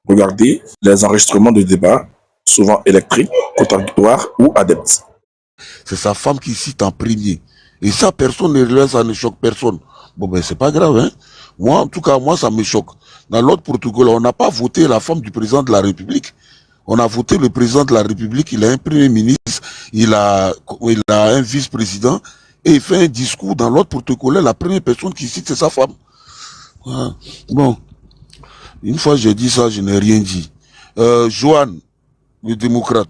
Regardez les enregistrements de débats, souvent électriques, contradictoires ou adeptes. C'est sa femme qui cite en premier. Et ça, personne ne relève, ça ne choque personne. Bon, ben, c'est pas grave, hein. Moi, en tout cas, moi, ça me choque. Dans l'autre protocole, on n'a pas voté la femme du président de la République. On a voté le président de la République, il a un premier ministre, il a un vice-président, et il fait un discours. Dans l'autre protocole, la première personne qui cite, c'est sa femme. Voilà. Bon, une fois j'ai dit ça, je n'ai rien dit. Joanne, le démocrate.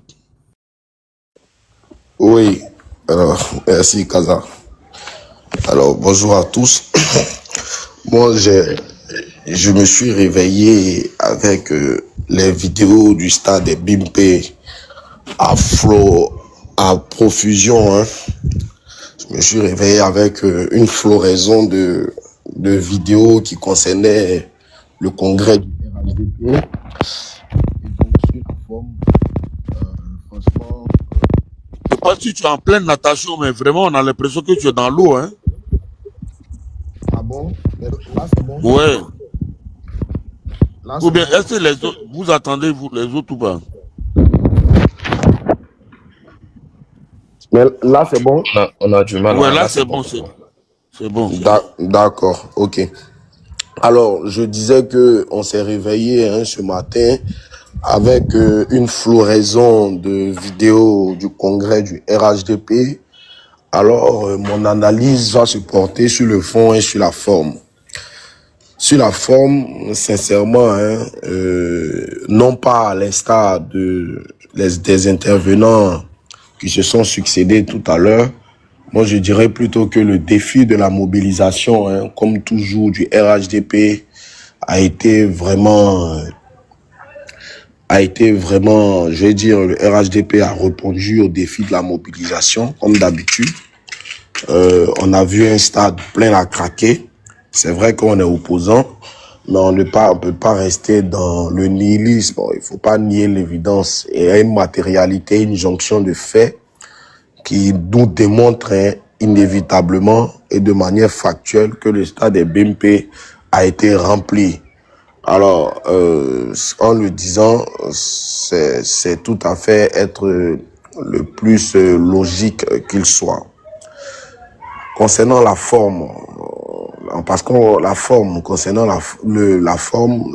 Oui, alors, merci Kaza. Alors, bonjour à tous. Moi, je me suis réveillé avec les vidéos du stade Bimpe à profusion. Hein. Je me suis réveillé avec une floraison de vidéos qui concernaient le congrès du RHDP. Et donc, sur la forme, franchement... Je sais pas si tu es en pleine natation, mais vraiment, on a l'impression que tu es dans l'eau, hein. Ah bon? Là, c'est bon? Ouais. Là, Ou bien, bon. est-ce que les autres, vous attendez, vous, les autres ou pas? Mais là, c'est bon? On a du mal. Ouais, Hein. là, c'est bon, c'est bon. D'accord, ok. Alors, je disais que on s'est réveillé hein, ce matin avec une floraison de vidéos du congrès du RHDP. Alors, mon analyse va se porter sur le fond et sur la forme. Sur la forme, sincèrement, hein, non pas à l'instar des intervenants qui se sont succédés tout à l'heure, moi je dirais plutôt que le défi de la mobilisation, hein, comme toujours du RHDP, a été vraiment, je vais dire, le RHDP a répondu au défi de la mobilisation, comme d'habitude. On a vu un stade plein à craquer. C'est vrai qu'on est opposant, mais on ne peut pas rester dans le nihilisme. Bon, il faut pas nier l'évidence. Il y a une matérialité, une jonction de faits qui nous démontre hein, inévitablement et de manière factuelle que le stade des BMP a été rempli. Alors, en le disant, c'est tout à fait être le plus logique qu'il soit. Concernant la forme, parce que la forme, concernant la forme,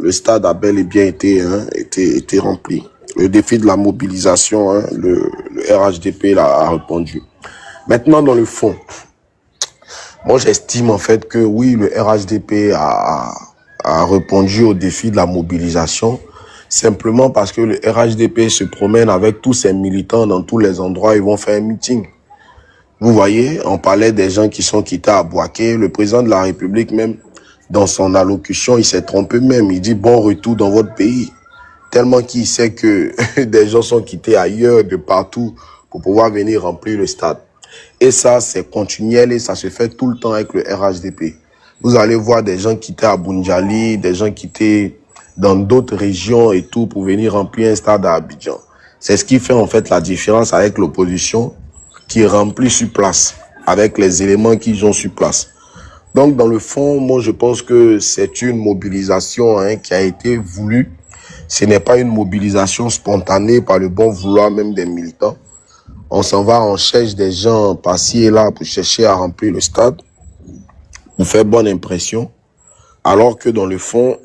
le stade a bel et bien été rempli. Le défi de la mobilisation, hein, le RHDP a répondu. Maintenant, dans le fond, moi j'estime en fait que oui, le RHDP a répondu au défi de la mobilisation, simplement parce que le RHDP se promène avec tous ses militants dans tous les endroits, ils vont faire un meeting. Vous voyez, on parlait des gens qui sont quittés à Bouaké. Le président de la République, même, dans son allocution, il s'est trompé même. Il dit bon retour dans votre pays. Tellement qu'il sait que des gens sont quittés ailleurs, de partout, pour pouvoir venir remplir le stade. Et ça, c'est continuel et ça se fait tout le temps avec le RHDP. Vous allez voir des gens quittés à Boundiali, des gens quittés dans d'autres régions et tout pour venir remplir un stade à Abidjan. C'est ce qui fait en fait la différence avec l'opposition qui remplit sur place, avec les éléments qu'ils ont sur place. Donc, dans le fond, moi, je pense que c'est une mobilisation hein, qui a été voulue. Ce n'est pas une mobilisation spontanée par le bon vouloir même des militants. On s'en va, on cherche des gens par-ci et là pour chercher à remplir le stade, pour faire bonne impression, alors que dans le fond,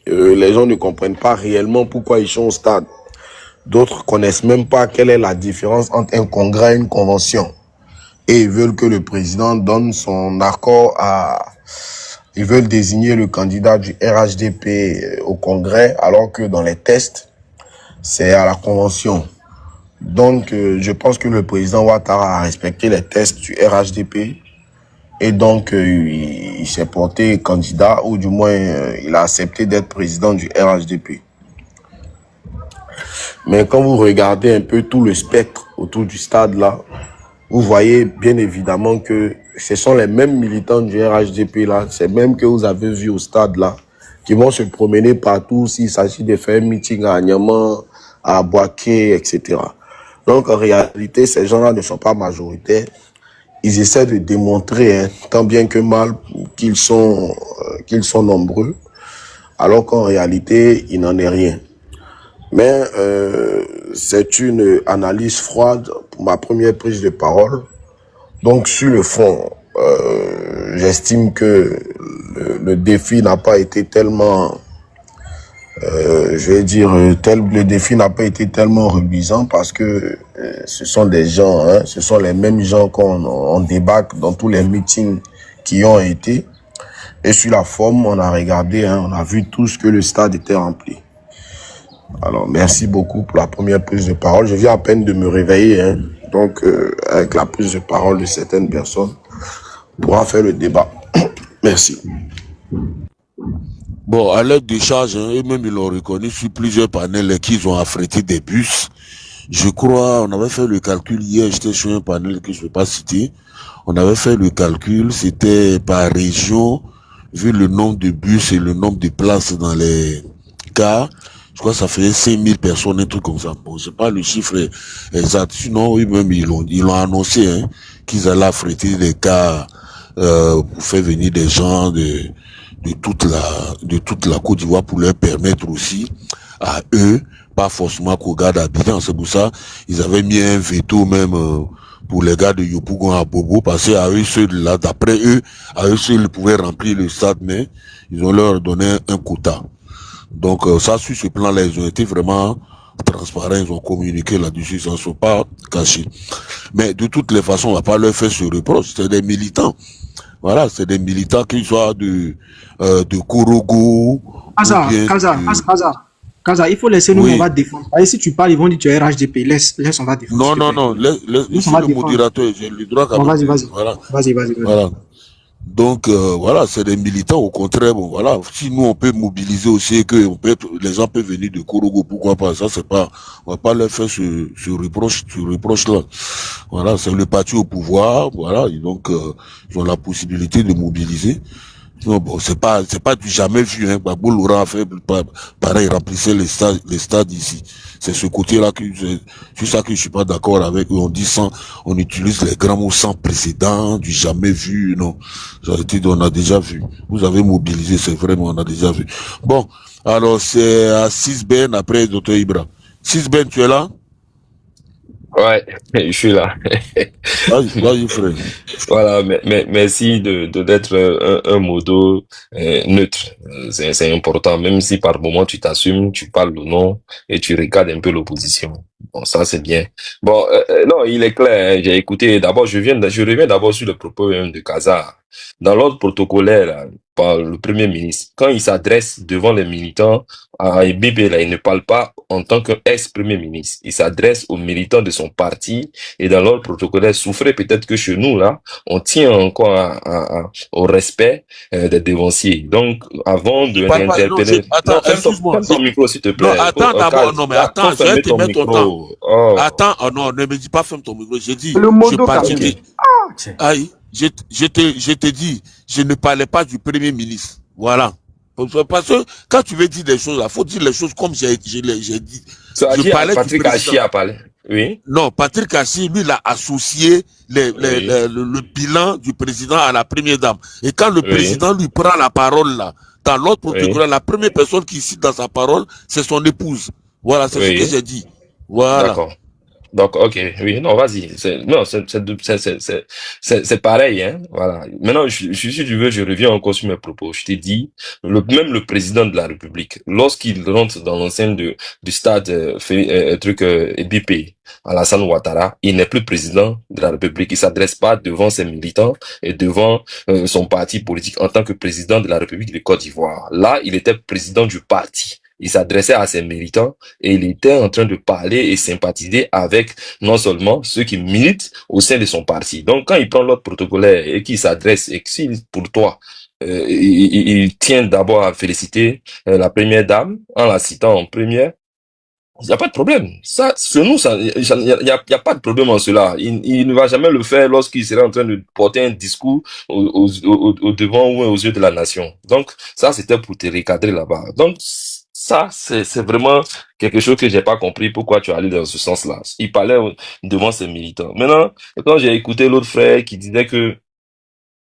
les gens ne comprennent pas réellement pourquoi ils sont au stade. D'autres connaissent même pas quelle est la différence entre un congrès et une convention. Et ils veulent que le président donne son accord à... Ils veulent désigner le candidat du RHDP au congrès, alors que dans les tests, c'est à la convention. Donc, je pense que le président Ouattara a respecté les tests du RHDP. Et donc, il s'est porté candidat, ou du moins, il a accepté d'être président du RHDP. Mais quand vous regardez un peu tout le spectre autour du stade là, vous voyez bien évidemment que ce sont les mêmes militants du RHDP là, c'est même que vous avez vu au stade là, qui vont se promener partout s'il s'agit de faire un meeting à Niamey, à Bouaké, etc. Donc en réalité, ces gens-là ne sont pas majoritaires. Ils essaient de démontrer, hein, tant bien que mal, qu'ils sont nombreux. alors qu'en réalité, il n'en est rien. Mais c'est une analyse froide pour ma première prise de parole. Donc sur le fond, j'estime que le défi n'a pas été tellement, le défi n'a pas été tellement reluisant parce que ce sont des gens, hein, ce sont les mêmes gens qu'on débarque dans tous les meetings qui ont été. Et sur la forme, on a regardé, hein, on a vu tout ce que le stade était rempli. Alors, merci beaucoup pour la première prise de parole. Je viens à peine de me réveiller, hein. Donc, avec la prise de parole de certaines personnes, on pourra faire le débat. Merci. Bon, à l'aide des charges, hein, eux-mêmes ils l'ont reconnu sur plusieurs panels qu'ils ont affrété des bus. Je crois, on avait fait le calcul hier, j'étais sur un panel que je ne vais pas citer. On avait fait le calcul, c'était par région, vu le nombre de bus et le nombre de places dans les cars. Je crois que ça faisait 5000 personnes, un truc comme ça. Bon, c'est pas le chiffre exact. Sinon, eux-mêmes, ils l'ont annoncé, hein, qu'ils allaient affréter des cars, pour faire venir des gens de toute la Côte d'Ivoire pour leur permettre aussi à eux, pas forcément qu'aux gars d'Abidjan. C'est pour ça, ils avaient mis un veto même, pour les gars de Yopougon à Bobo, parce qu'à eux seuls, là, d'après eux, à eux seuls, ils pouvaient remplir le stade, mais ils ont leur donné un quota. Donc ça, sur ce plan-là, ils ont été vraiment transparents, ils ont communiqué là-dessus, ils ne sont pas cachés. Mais de toutes les façons, on va pas leur faire ce reproche, c'est des militants. Voilà, c'est des militants, qu'ils soient de Korogo, ou bien Kaza, il faut laisser nous, on oui. va défendre. Et si tu parles, ils vont dire tu es RHDP. Laisse, on va défendre. Non, S'il te non, plaît. non, Laisse, ici on va le défendre. modérateur, j'ai le droit quand Bon, même. vas-y. Voilà, Vas-y. voilà. Donc voilà, c'est des militants. Au contraire, bon voilà, si nous on peut mobiliser aussi et que les gens peuvent venir de Korogo, pourquoi pas. Ça c'est pas, on va pas leur faire ce reproche là. Voilà, c'est le parti au pouvoir, voilà, et donc ils ont la possibilité de mobiliser. Non, bon, c'est pas du jamais vu, hein. Gbagbo Laurent a fait pareil, remplissait les stades ici. C'est ce côté-là c'est ça que je suis pas d'accord avec eux. On dit on utilise les grands mots sans précédent, du jamais vu, non. On a déjà vu. Vous avez mobilisé, c'est vrai, mais on a déjà vu. Bon, alors c'est à 6 Ben après Dr Ibra. 6 Ben, tu es là? Ouais, je suis là. Vas-y, frère. Voilà, merci d'être un modo neutre. C'est important, même si par moment tu t'assumes, tu parles le nom et tu regardes un peu l'opposition. Bon, ça c'est bien. Bon, non, il est clair, hein, j'ai écouté. D'abord, je reviens d'abord sur le propos même de Kaza. Dans l'ordre protocolaire, là, par le Premier ministre, quand il s'adresse devant les militants à IBB, là, il ne parle pas en tant qu'ex-premier ministre. Il s'adresse aux militants de son parti et dans l'ordre protocolaire, souffrez peut-être que chez nous, là, on tient encore au respect des dévanciers. Donc, avant de réinterpeller... Attends, excuse-moi. Ferme ton micro, s'il te plaît. Non, attends d'abord, non, mais attends, je vais te mettre ton temps. Oh. Attends, oh non, ne me dis pas ferme ton micro. J'ai dit, Le je modo partirai. Aïe, je te dis, je ne parlais pas du Premier ministre. Voilà. Parce que quand tu veux dire des choses, il faut dire les choses comme j'ai dit. Ça a Je dit parlais Patrick du président. Hachi a parlé. Oui. Non, Patrick Hachi, lui, il a associé le bilan du président à la première dame. Et quand le président lui prend la parole là, dans l'autre protocole, la première personne qui cite dans sa parole, c'est son épouse. Voilà, c'est ce que j'ai dit. Voilà. D'accord. Donc, ok, oui, non, vas-y. C'est pareil, hein. Voilà. Maintenant, si tu veux, je reviens encore sur mes propos. Je t'ai dit, même le président de la République, lorsqu'il rentre dans l'enceinte du stade, BP, Alassane Ouattara, il n'est plus président de la République. Il s'adresse pas devant ses militants et devant son parti politique en tant que président de la République de Côte d'Ivoire. Là, il était président du parti. Il s'adressait à ses militants et il était en train de parler et sympathiser avec non seulement ceux qui militent au sein de son parti. Donc, quand il prend l'ordre protocolaire et qu'il s'adresse et que s'il, pour toi, il tient d'abord à féliciter la première dame en la citant en première, il n'y a pas de problème. Ça, sur nous, il y a pas de problème en cela. Il ne va jamais le faire lorsqu'il sera en train de porter un discours au devant ou aux yeux de la nation. Donc, ça, c'était pour te recadrer là-bas. Donc, ça, c'est vraiment quelque chose que j'ai pas compris pourquoi tu es allé dans ce sens-là. Il parlait devant ses militants. Maintenant, quand j'ai écouté l'autre frère qui disait que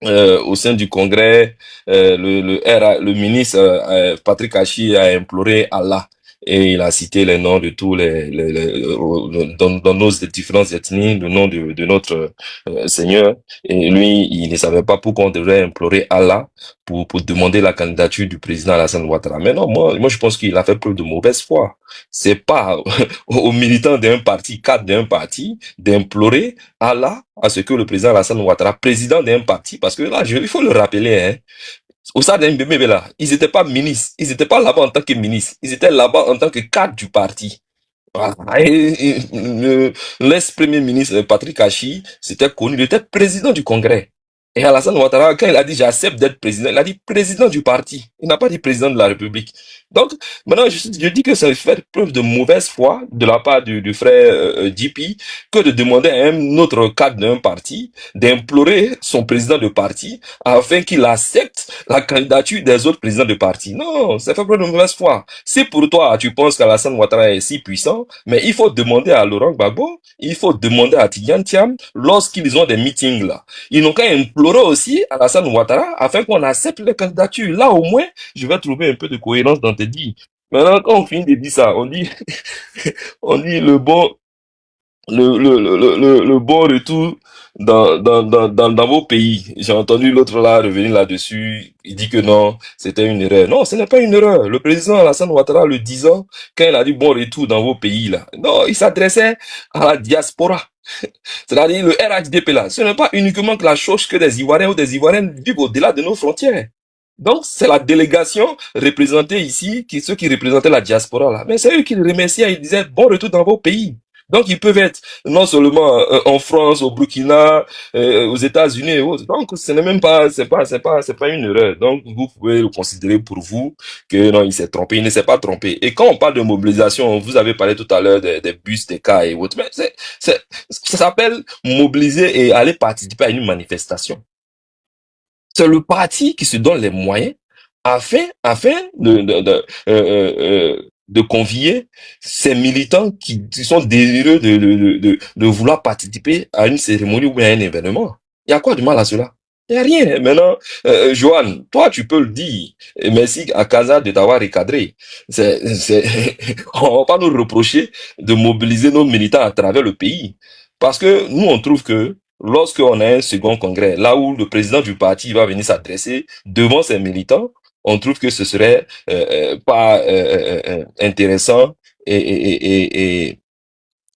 au sein du Congrès, le ministre Patrick Achi a imploré Allah et il a cité les noms de tous dans nos différentes ethnies, le nom de notre Seigneur. Et lui, il ne savait pas pourquoi on devrait implorer Allah pour demander la candidature du président Alassane Ouattara. Mais non, moi, je pense qu'il a fait preuve de mauvaise foi. C'est pas aux militants d'un parti, cadre d'un parti, d'implorer Allah à ce que le président Alassane Ouattara, président d'un parti, parce que là, il faut le rappeler, hein, au sein d'un MBB là, ils n'étaient pas ministres, ils n'étaient pas là-bas en tant que ministres, ils étaient là-bas en tant que cadre du parti. Voilà. Et l'ex-premier ministre Patrick Achi, c'était connu, il était président du Congrès. Et Alassane Ouattara, quand il a dit j'accepte d'être président, il a dit président du parti. Il n'a pas dit président de la République. Donc, maintenant, je dis que ça fait preuve de mauvaise foi de la part du frère JP que de demander à un autre cadre d'un parti d'implorer son président de parti afin qu'il accepte la candidature des autres présidents de parti. Non, ça fait preuve de mauvaise foi. Si pour toi, tu penses qu'Alassane Ouattara est si puissant, mais il faut demander à Laurent Gbagbo, il faut demander à Tidjane Thiam, lorsqu'ils ont des meetings là. Ils n'ont qu'à implorer aussi Alassane Ouattara afin qu'on accepte les candidatures. Là, au moins, je vais trouver un peu de cohérence dans tes dits. Maintenant, quand on finit de dire ça, on dit, on dit le bon retour dans vos pays. J'ai entendu l'autre là revenir là-dessus. Il dit que non, c'était une erreur. Non, ce n'est pas une erreur. Le président Alassane Ouattara le disant, quand il a dit bon retour dans vos pays là. Non, il s'adressait à la diaspora. C'est-à-dire le RHDP là. Ce n'est pas uniquement que la chose que des Ivoiriens ou des Ivoiriennes vivent au-delà de nos frontières. Donc, c'est la délégation représentée ici, ceux qui représentaient la diaspora là. Mais c'est eux qui le remerciaient, ils disaient bon retour dans vos pays. Donc, ils peuvent être non seulement en France, au Burkina, aux États-Unis et autres. Donc, ce n'est même pas, c'est pas une erreur. Donc, vous pouvez le considérer pour vous que non, il s'est trompé, il ne s'est pas trompé. Et quand on parle de mobilisation, vous avez parlé tout à l'heure des bus, des cas et autres. Mais ça s'appelle mobiliser et aller participer à une manifestation. C'est le parti qui se donne les moyens afin de convier ces militants qui sont désireux de vouloir participer à une cérémonie ou à un événement. Il y a quoi de mal à cela? Il n'y a rien. Maintenant, Johan, toi, tu peux le dire. Et merci à Kaza de t'avoir recadré. On va pas nous reprocher de mobiliser nos militants à travers le pays. Parce que nous, on trouve que lorsqu'on a un second congrès, là où le président du parti va venir s'adresser devant ses militants, on trouve que ce serait pas intéressant et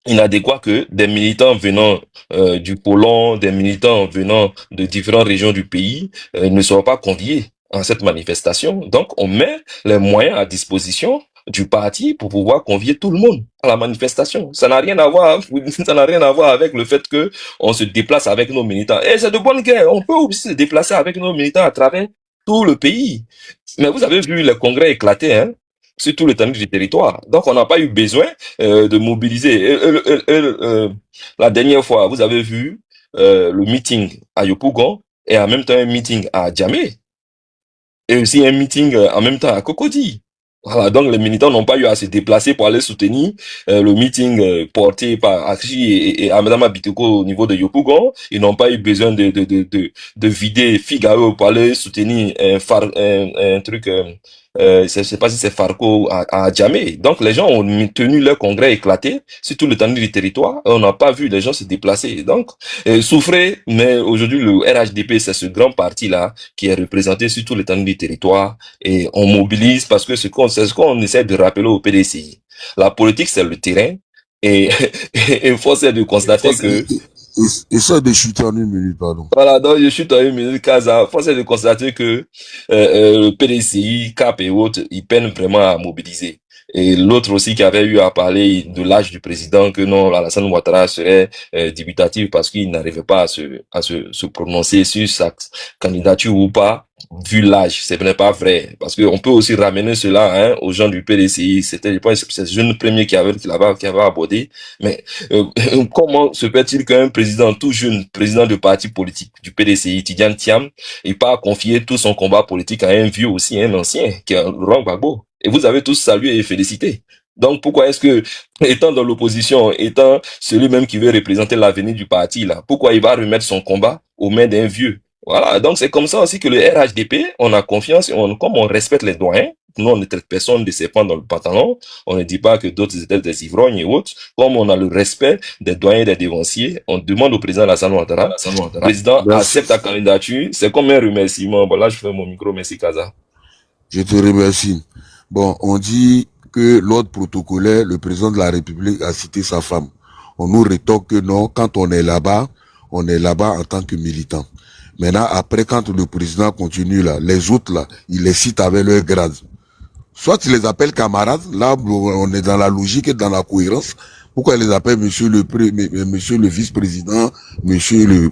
inadéquat que des militants venant du Pôle, des militants venant de différentes régions du pays ne soient pas conviés à cette manifestation. Donc, on met les moyens à disposition du parti pour pouvoir convier tout le monde à la manifestation. Ça n'a rien à voir, avec le fait que on se déplace avec nos militants. Et c'est de bonne guerre. On peut aussi se déplacer avec nos militants à travers tout le pays. Mais vous avez vu le congrès éclater, hein, sur tout l'étendue du territoire. Donc, on n'a pas eu besoin de mobiliser. La dernière fois, vous avez vu le meeting à Yopougon et en même temps un meeting à Djamé et aussi un meeting en même temps à Cocody. Voilà, donc les militants n'ont pas eu à se déplacer pour aller soutenir le meeting porté par Akshi et Amadama Biteko au niveau de Yopougon. Ils n'ont pas eu besoin de vider Figaro pour aller soutenir un truc, je sais pas si c'est Farco à Djamé. Donc les gens ont tenu leur congrès éclaté sur tout l'étendue du territoire. On n'a pas vu les gens se déplacer. Donc, souffrez, mais aujourd'hui le RHDP, c'est ce grand parti-là qui est représenté sur tout l'étendue du territoire et on mobilise parce que c'est ce qu'on essaie de rappeler au PDCI. La politique, c'est le terrain et force est de constater que Essaie de chuter en une minute, pardon. voilà, donc je chute en une minute, Kaza. Force est de constater que le PDCI, CAP et autres, ils peinent vraiment à mobiliser. Et l'autre aussi qui avait eu à parler de l'âge du président, que non, Alassane Ouattara serait dubitatif parce qu'il n'arrivait pas à se prononcer sur sa candidature ou pas, vu l'âge. Ce n'est pas vrai. Parce qu'on peut aussi ramener cela hein, aux gens du PDCI. C'était, je pense, c'est ce jeune premier qui avait abordé. Mais comment se fait-il qu'un président tout jeune, président de parti politique du PDCI, Tidjane Thiam, n'ait pas confié tout son combat politique à un vieux aussi, un ancien, qui est Laurent Gbagbo? Et vous avez tous salué et félicité. Donc pourquoi est-ce que, étant dans l'opposition, étant celui même qui veut représenter l'avenir du parti là, pourquoi il va remettre son combat aux mains d'un vieux? Voilà, donc c'est comme ça aussi que le RHDP, on a confiance, comme on respecte les doyens, nous on ne traite personne de ses pans dans le pantalon, on ne dit pas que d'autres étaient des ivrognes et autres, comme on a le respect des doyens et des dévanciers, on demande au président Alassane Ouattara, le président Merci. accepte ta candidature, c'est comme un remerciement. Bon là je fais mon micro, merci Kaza. Je te remercie. Bon, on dit que l'ordre protocolaire, le président de la République a cité sa femme. On nous rétorque que non, quand on est là-bas en tant que militant. Maintenant, après, quand le président continue là, les autres là, il les cite avec leur grade. Soit tu les appelles camarades, là on est dans la logique et dans la cohérence. Pourquoi il les appelle monsieur monsieur le vice-président, monsieur le...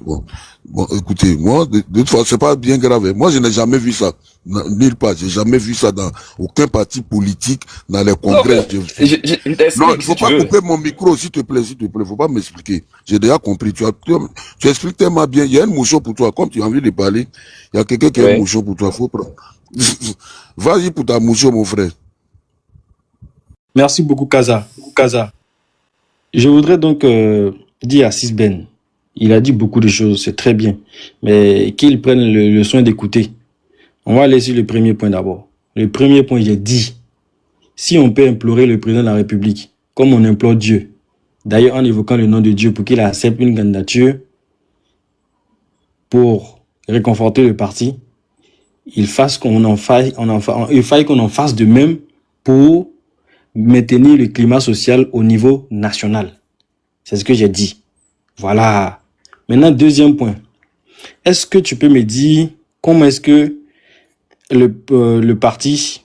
Bon, écoutez, moi, de toute façon, c'est pas bien grave. Moi, je n'ai jamais vu ça. Nulle part. J'ai jamais vu ça dans aucun parti politique, dans les Non congrès. mais, je Non, t'explique il si faut tu pas veux. couper mon micro, s'il te plaît, s'il te plaît. Faut pas m'expliquer. J'ai déjà compris. Tu expliques tellement bien. Il y a une moucho pour toi. Comme tu as envie de parler, il y a quelqu'un qui a une Ouais. moucho pour toi. Faut prendre. Vas-y pour ta moucho, mon frère. Merci beaucoup, Kaza. Je voudrais donc dire à Sisben, il a dit beaucoup de choses, c'est très bien, mais qu'il prenne le soin d'écouter. On va aller sur le premier point d'abord. Le premier point, j'ai dit, si on peut implorer le président de la République, comme on implore Dieu, d'ailleurs en évoquant le nom de Dieu pour qu'il accepte une candidature pour réconforter le parti, il faille qu'on en fasse de même pour maintenir le climat social au niveau national. C'est ce que j'ai dit. Voilà. Maintenant, deuxième point. Est-ce que tu peux me dire comment est-ce que le parti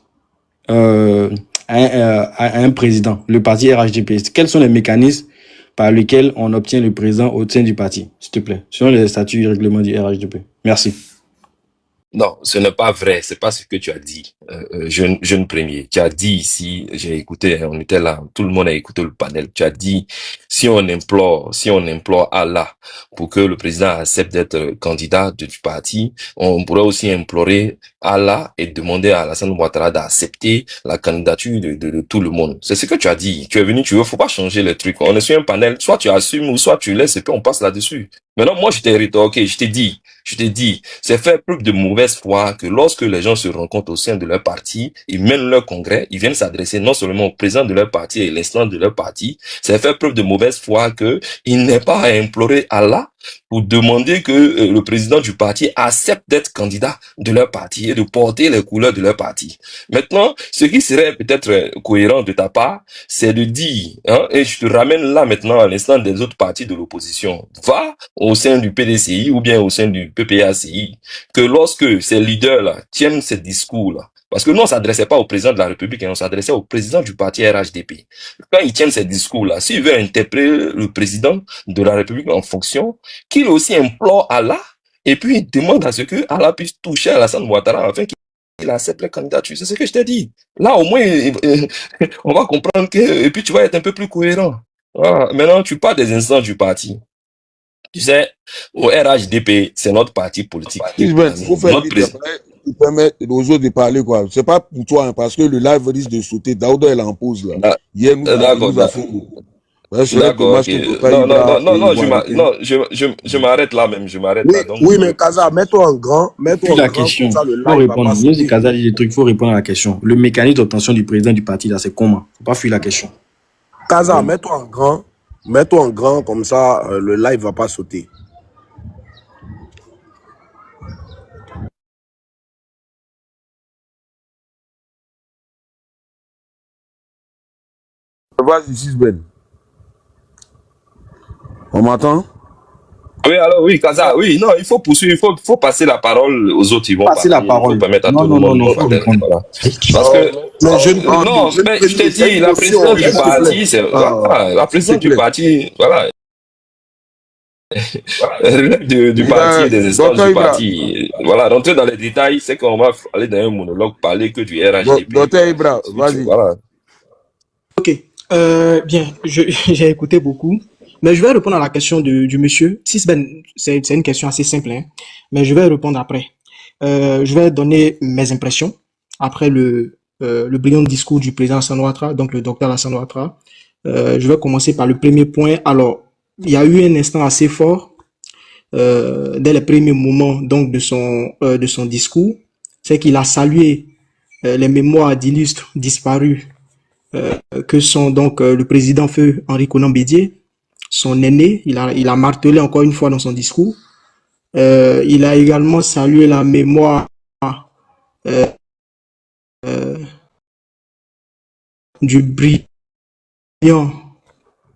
a un président, le parti RHDP? Quels sont les mécanismes par lesquels on obtient le président au sein du parti, s'il te plaît, selon les statuts et règlements du RHDP? Merci. Non, ce n'est pas vrai. C'est pas ce que tu as dit, jeune premier. Tu as dit ici, j'ai écouté, on était là, tout le monde a écouté le panel. Tu as dit, si on implore Allah pour que le président accepte d'être candidat du parti, on pourrait aussi implorer Allah et demander à Alassane Ouattara d'accepter la candidature de tout le monde. C'est ce que tu as dit. Tu es venu, faut pas changer les trucs. On est sur un panel, soit tu assumes ou soit tu laisses et puis on passe là-dessus. Maintenant, moi, je t'ai rétorqué, je t'ai dit, c'est faire preuve de mauvaise foi que lorsque les gens se rencontrent au sein de leur parti, ils mènent leur congrès, ils viennent s'adresser non seulement au président de leur parti et l'instant de leur parti, c'est faire preuve de mauvaise foi que il n'est pas à implorer Allah pour demander que le président du parti accepte d'être candidat de leur parti et de porter les couleurs de leur parti. Maintenant, ce qui serait peut-être cohérent de ta part, c'est de dire, et je te ramène là maintenant à l'instant des autres partis de l'opposition, va au sein du PDCI ou bien au sein du PPACI, que lorsque ces leaders-là tiennent ces discours-là, parce que nous, on s'adressait pas au président de la République, on s'adressait au président du parti RHDP. Quand ils tiennent ces discours-là, s'ils veulent interpréter le président de la République en fonction, qu'il aussi implore Allah, et puis il demande à ce que Allah puisse toucher Alassane Ouattara afin qu'il accepte la candidature. C'est ce que je t'ai dit. Là, au moins, on va comprendre que, et puis tu vas être un peu plus cohérent. Voilà. Maintenant, tu parles des instances du parti. Tu sais, au RHDP, c'est notre parti politique. Il faut faire Notre président. tu permets aux autres de parler, quoi. C'est pas pour toi, hein, parce que le live risque de sauter. Daouda, elle est en pause, là. Hier, nous a fait... Ouais, D'accord, ok. Je m'arrête là même, je m'arrête là. Donc, Oui, mais Kaza, mets-toi en grand, Puis la question, faut répondre. Nous, si Kaza dit des trucs, faut répondre à la question. Le mécanisme d'obtention du président du parti, là, c'est comment? Faut pas fuir la question. Kaza, mets-toi en grand, comme ça, le live va pas sauter. Vas-y, Sisben. On m'entend? oui, alors oui, Kaza, oui, non, il faut poursuivre, il faut passer la parole aux autres, ils vont passer la parole. Il faut permettre à tout le monde. Voilà. Parce que, mais je t'ai dit, la présidente du parti, c'est, voilà, la présidente du parti, voilà, relève du parti, des instances du parti. Voilà, rentrer dans les détails, c'est qu'on va aller dans un monologue, parler que du RHDP. Docteur Ibra, vas-y. Voilà. Ok, bien, j'ai écouté beaucoup, mais je vais répondre à la question du monsieur. Sisben, c'est une question assez simple, hein, mais je vais répondre après. Je vais donner mes impressions après le brillant discours du président Alassane Ouattara, donc le docteur Alassane Ouattara. Je vais commencer par le premier point. Alors, il y a eu un instant assez fort dès les premiers moments donc de son discours, c'est qu'il a salué les mémoires d'illustres disparus que sont donc le président feu Henri Konan Bédié, son aîné. Il a martelé encore une fois dans son discours. Il a également salué la mémoire euh, euh, du brillant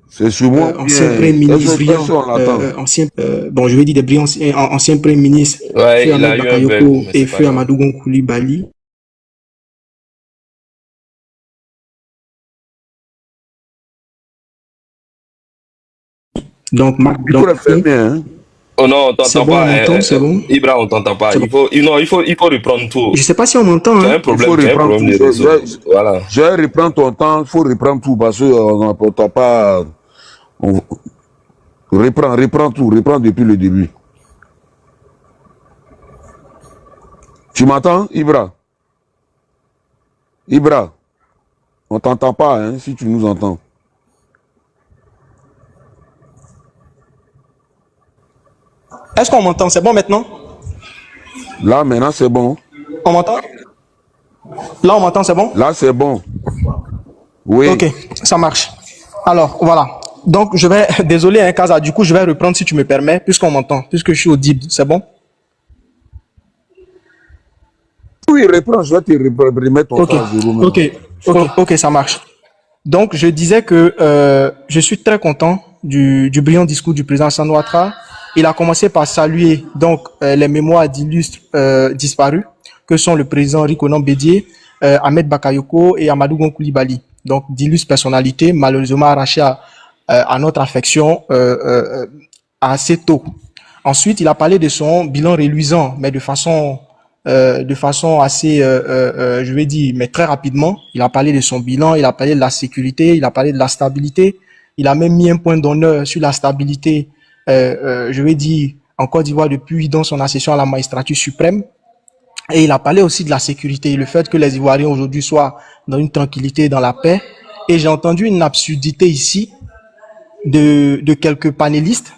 C'est sur moi ancien bien. premier ministre Est-ce brillant, on l'attend? bon, je vais dire des brillants anciens premier ministres, Ouais, Feu il a Ahmed eu un bug, Bakayoko mais et c'est pas Feu grave. Amadou Gon Coulibaly. Donc, Il faut le faire bien. Hein? Oh non, on c'est t'entend bon, on pas. m'entend, c'est bon. Ibra, on t'entend pas. C'est bon. Non, il faut reprendre tout. Je sais pas si on m'entend, Tu as hein. un Il faut problème, tu as un reprendre problème de tout. réseau. Voilà. Je vais reprendre ton temps. Il faut reprendre tout parce qu'on n'entend pas. Reprends tout. Reprends depuis le début. Tu m'entends, Ibra? Ibra, on t'entend pas, hein, si tu nous entends. Est-ce qu'on m'entend? C'est bon maintenant? Là, maintenant, c'est bon. On m'entend? Là, on m'entend, c'est bon? Là, c'est bon. Oui. Ok, ça marche. Alors, voilà. Donc, je vais, désolé, hein, Kaza, du coup, je vais reprendre si tu me permets, puisqu'on m'entend, puisque je suis audible, c'est bon? Oui, reprends, je vais te remettre ton Ok, temps à zéro maintenant. ok, ça marche. Donc, je disais que je suis très content du brillant discours du président Alassane Ouattara. Il a commencé par saluer donc les mémoires d'illustres disparus, que sont le président Henri Konan Bédié, Ahmed Bakayoko et Amadou Gon Coulibaly. Donc, d'illustres personnalités, malheureusement arrachées à notre affection assez tôt. Ensuite, il a parlé de son bilan reluisant, mais de façon assez, je vais dire, mais très rapidement. Il a parlé de son bilan, il a parlé de la sécurité, il a parlé de la stabilité. Il a même mis un point d'honneur sur la stabilité, je vais dire, en Côte d'Ivoire depuis dans son accession à la magistrature suprême. Et il a parlé aussi de la sécurité, le fait que les Ivoiriens aujourd'hui soient dans une tranquillité, dans la paix. Et j'ai entendu une absurdité ici de quelques panélistes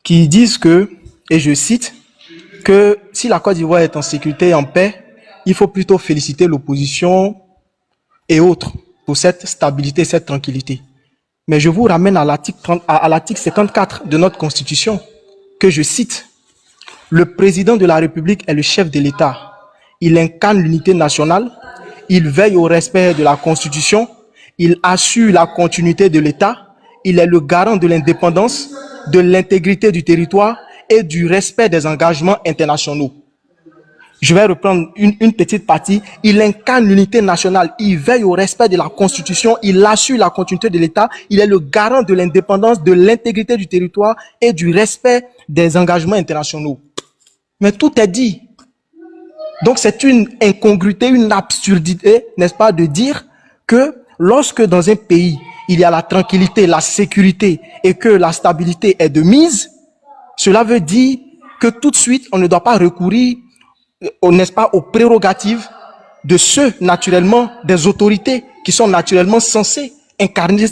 qui disent que, et je cite, que si la Côte d'Ivoire est en sécurité et en paix, il faut plutôt féliciter l'opposition et autres pour cette stabilité, cette tranquillité. Mais je vous ramène à l'article 54 de notre Constitution, que je cite. Le président de la République est le chef de l'État. Il incarne l'unité nationale, il veille au respect de la Constitution, il assure la continuité de l'État, il est le garant de l'indépendance, de l'intégrité du territoire et du respect des engagements internationaux. Je vais reprendre une petite partie. Il incarne l'unité nationale, il veille au respect de la Constitution, il assure la continuité de l'État, il est le garant de l'indépendance, de l'intégrité du territoire et du respect des engagements internationaux. Mais tout est dit. Donc c'est une incongruité, une absurdité, n'est-ce pas, de dire que lorsque dans un pays, il y a la tranquillité, la sécurité et que la stabilité est de mise, cela veut dire que tout de suite, on ne doit pas recourir, n'est-ce pas, aux prérogatives de ceux, naturellement, des autorités qui sont naturellement censés incarner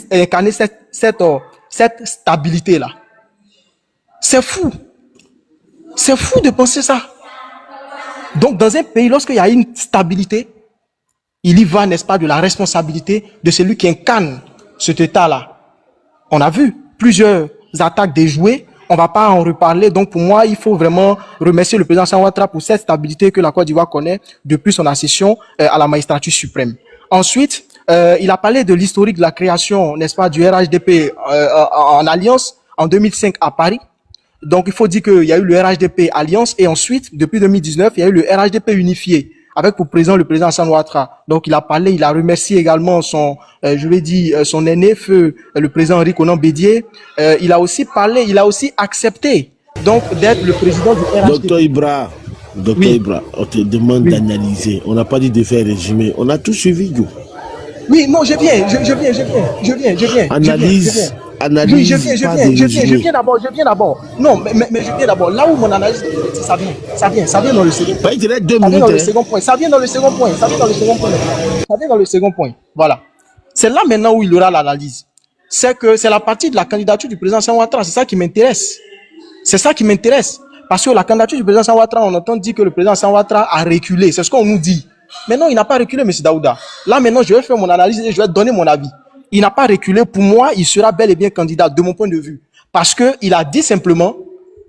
cette stabilité-là. C'est fou. C'est fou de penser ça. Donc, dans un pays, lorsqu'il y a une stabilité, il y va, n'est-ce pas, de la responsabilité de celui qui incarne cet état-là. On a vu plusieurs attaques déjouées. On ne va pas en reparler. Donc, pour moi, il faut vraiment remercier le président Alassane Ouattara pour cette stabilité que la Côte d'Ivoire connaît depuis son accession à la magistrature suprême. Ensuite, il a parlé de l'historique de la création, n'est-ce pas, du RHDP en alliance en 2005 à Paris. Donc, il faut dire qu'il y a eu le RHDP Alliance et ensuite, depuis 2019, il y a eu le RHDP unifié avec pour président le président Alassane Ouattara. Donc, il a parlé, il a remercié également son, je vais dire, son aîné, feu, le président Henri Konan Bédié. Il a aussi parlé, il a aussi accepté, donc, d'être le président du RHDP. Docteur Ibra, on te demande d'analyser. On n'a pas dit de faire résumer. On a tout suivi, Go. Oui, non, je viens. Analyse. Oui, je viens d'abord. Non, mais je viens d'abord. Là où mon analyse, ça vient dans le second point. Pas il reste 2 minutes. Ça vient dans le second point. Voilà. C'est là maintenant où il y aura l'analyse. C'est que c'est la partie de la candidature du président Alassane Ouattara. C'est ça qui m'intéresse. C'est ça qui m'intéresse. Parce que la candidature du président Ouattara, on entend dire que le président Ouattara a reculé. C'est ce qu'on nous dit. Mais non, il n'a pas reculé, M. Daouda. Là, maintenant, je vais faire mon analyse et je vais donner mon avis. Il n'a pas reculé. Pour moi, il sera bel et bien candidat, de mon point de vue. Parce qu'il a dit simplement,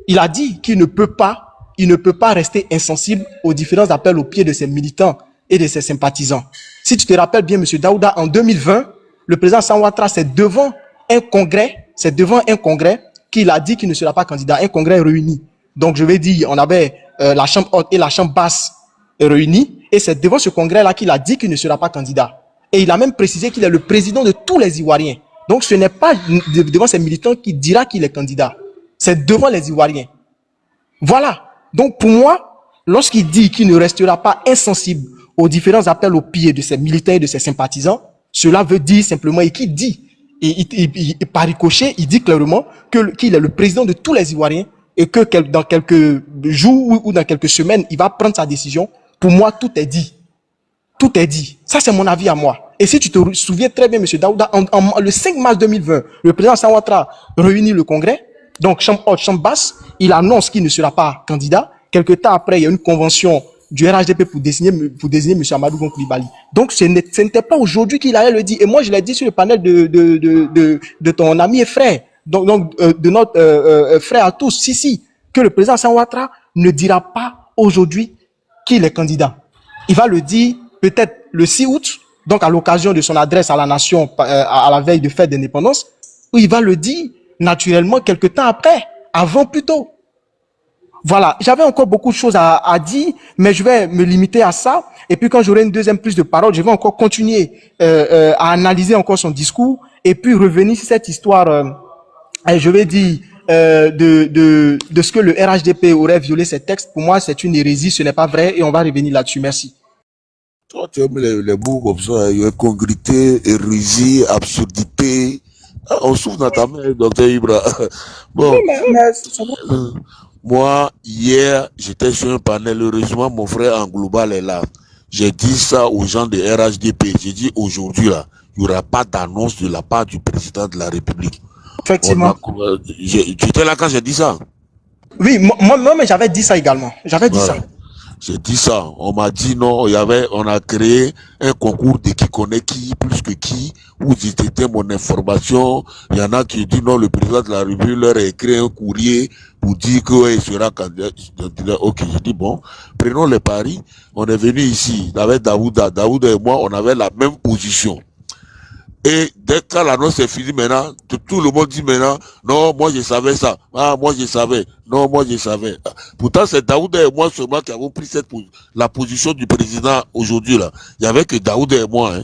il a dit qu'il ne peut pas rester insensible aux différents appels au pied de ses militants et de ses sympathisants. Si tu te rappelles bien, M. Daouda, en 2020, le président Ouattara, c'est devant un congrès qu'il a dit qu'il ne sera pas candidat, un congrès réuni. Donc, je vais dire, on avait la chambre haute et la chambre basse réunies, et c'est devant ce congrès-là qu'il a dit qu'il ne sera pas candidat. Et il a même précisé qu'il est le président de tous les Ivoiriens. Donc, ce n'est pas devant ses militants qu'il dira qu'il est candidat. C'est devant les Ivoiriens. Voilà. Donc, pour moi, lorsqu'il dit qu'il ne restera pas insensible aux différents appels au pied de ses militants et de ses sympathisants, cela veut dire simplement, et qu'il dit, et par ricochet, il dit clairement qu'il est le président de tous les Ivoiriens et que dans quelques jours ou dans quelques semaines, il va prendre sa décision. Pour moi, tout est dit. Tout est dit. Ça, c'est mon avis à moi. Et si tu te souviens très bien, M. Daouda, le 5 mars 2020, le président Ouattara réunit le congrès, donc chambre haute, chambre basse, il annonce qu'il ne sera pas candidat. Quelque temps après, il y a une convention du RHDP pour désigner M. Amadou Gon Coulibaly. Donc, ce n'était pas aujourd'hui qu'il allait le dire. Et moi, je l'ai dit sur le panel de ton ami et frère, donc de notre frère à tous, si, que le président Ouattara ne dira pas aujourd'hui qu'il est candidat. Il va le dire peut-être le 6 août, donc à l'occasion de son adresse à la nation à la veille de fête d'indépendance, où il va le dire naturellement quelque temps après, avant plutôt. Voilà, j'avais encore beaucoup de choses à dire, mais je vais me limiter à ça. Et puis quand j'aurai une deuxième prise de parole, je vais encore continuer à analyser encore son discours et puis revenir sur cette histoire, je vais dire, de ce que le RHDP aurait violé ces textes. Pour moi, c'est une hérésie, ce n'est pas vrai et on va revenir là-dessus. Merci. Toi, tu aimes les mots comme ça, il y a congruité, hérésie, absurdité. Ah, on souffle dans ta main, docteur Ibra. Bon. Oui, Moi, hier, j'étais sur un panel. Heureusement, mon frère en global est là. J'ai dit ça aux gens de RHDP. J'ai dit aujourd'hui, là, il n'y aura pas d'annonce de la part du président de la République. Effectivement. Tu étais là quand j'ai dit ça? Oui, moi, mais j'avais dit ça également. J'avais dit ça. J'ai dit ça. On m'a dit non, on a créé un concours de qui connaît qui, plus que qui, où c'était mon information. Il y en a qui disent non, le président de la République leur a écrit un courrier pour dire qu'il sera candidat. Ok, j'ai dit bon, prenons les paris. On est venu ici, avec Daouda. Daouda et moi, on avait la même position. Et dès que l'annonce est finie maintenant, tout le monde dit maintenant, non, moi je savais ça. Ah, moi je savais. Non, moi je savais. Pourtant, c'est Daouda et moi seulement qui avons pris la position du président aujourd'hui là. Il y avait que Daouda et moi, hein.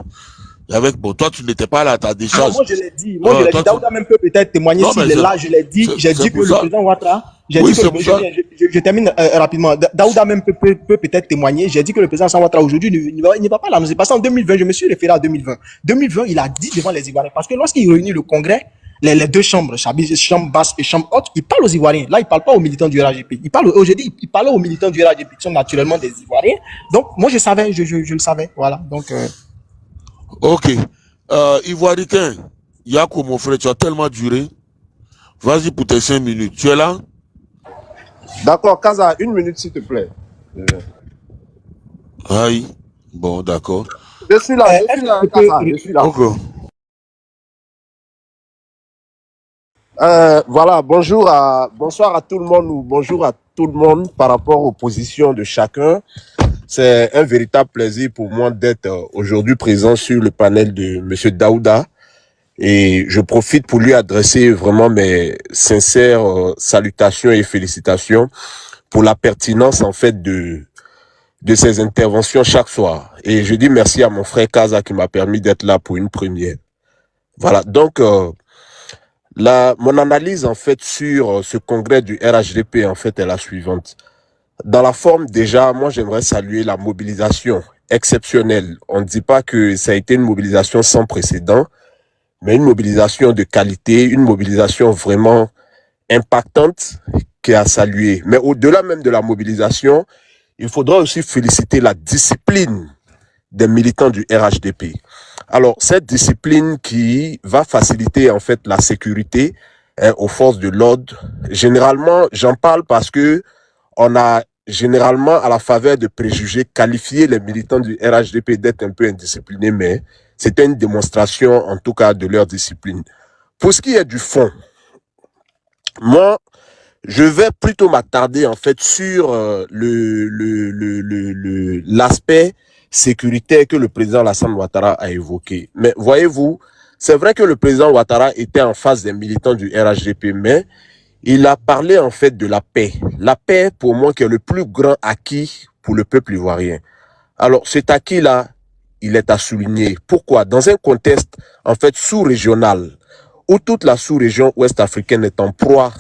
Bon, toi, tu n'étais pas là à ta décharge. Moi, je l'ai dit. Moi, je l'ai dit. Daouda même peut peut-être témoigner s'il est là. Je l'ai dit. J'ai dit que le président Ouattara, je termine rapidement. Daouda même peut peut-être témoigner. J'ai dit que le président Ouattara aujourd'hui ne va pas l'annoncer. Parce qu'en 2020, je me suis référé à 2020. 2020, il a dit devant les Ivoiriens. Parce que lorsqu'il réunit le congrès, les deux chambres, chambre basse et chambre haute, il parle aux Ivoiriens. Là, il parle pas aux militants du RHDP. Il parlait aux militants du RHDP qui sont naturellement des Ivoiriens. Donc, moi, je savais, je le savais. Voilà. Donc, ok. Ivoiricain, Yako, mon frère, tu as tellement duré. Vas-y pour tes 5 minutes. Tu es là? D'accord, Kaza, 1 minute s'il te plaît. Aïe. Bon, d'accord. Je suis là, Kaza, je suis là. Okay. Voilà, bonsoir à tout le monde ou bonjour à tout le monde par rapport aux positions de chacun. C'est un véritable plaisir pour moi d'être aujourd'hui présent sur le panel de M. Daouda et je profite pour lui adresser vraiment mes sincères salutations et félicitations pour la pertinence en fait de ses interventions chaque soir. Et je dis merci à mon frère Kaza qui m'a permis d'être là pour une première. Voilà, donc mon analyse en fait sur ce congrès du RHDP en fait est la suivante. Dans la forme, déjà, moi, j'aimerais saluer la mobilisation exceptionnelle. On ne dit pas que ça a été une mobilisation sans précédent, mais une mobilisation de qualité, une mobilisation vraiment impactante qui a salué. Mais au-delà même de la mobilisation, il faudra aussi féliciter la discipline des militants du RHDP. Alors, cette discipline qui va faciliter en fait la sécurité, aux forces de l'ordre. Généralement, j'en parle parce que on a généralement, à la faveur de préjugés, qualifié les militants du RHDP d'être un peu indisciplinés, mais c'était une démonstration, en tout cas, de leur discipline. Pour ce qui est du fond, moi, je vais plutôt m'attarder en fait sur l'aspect sécuritaire que le président Alassane Ouattara a évoqué. Mais voyez-vous, c'est vrai que le président Ouattara était en face des militants du RHDP, mais il a parlé en fait de la paix. La paix, pour moi, qui est le plus grand acquis pour le peuple ivoirien. Alors, cet acquis-là, il est à souligner. Pourquoi? Dans un contexte en fait sous-régional, où toute la sous-région ouest-africaine est en proie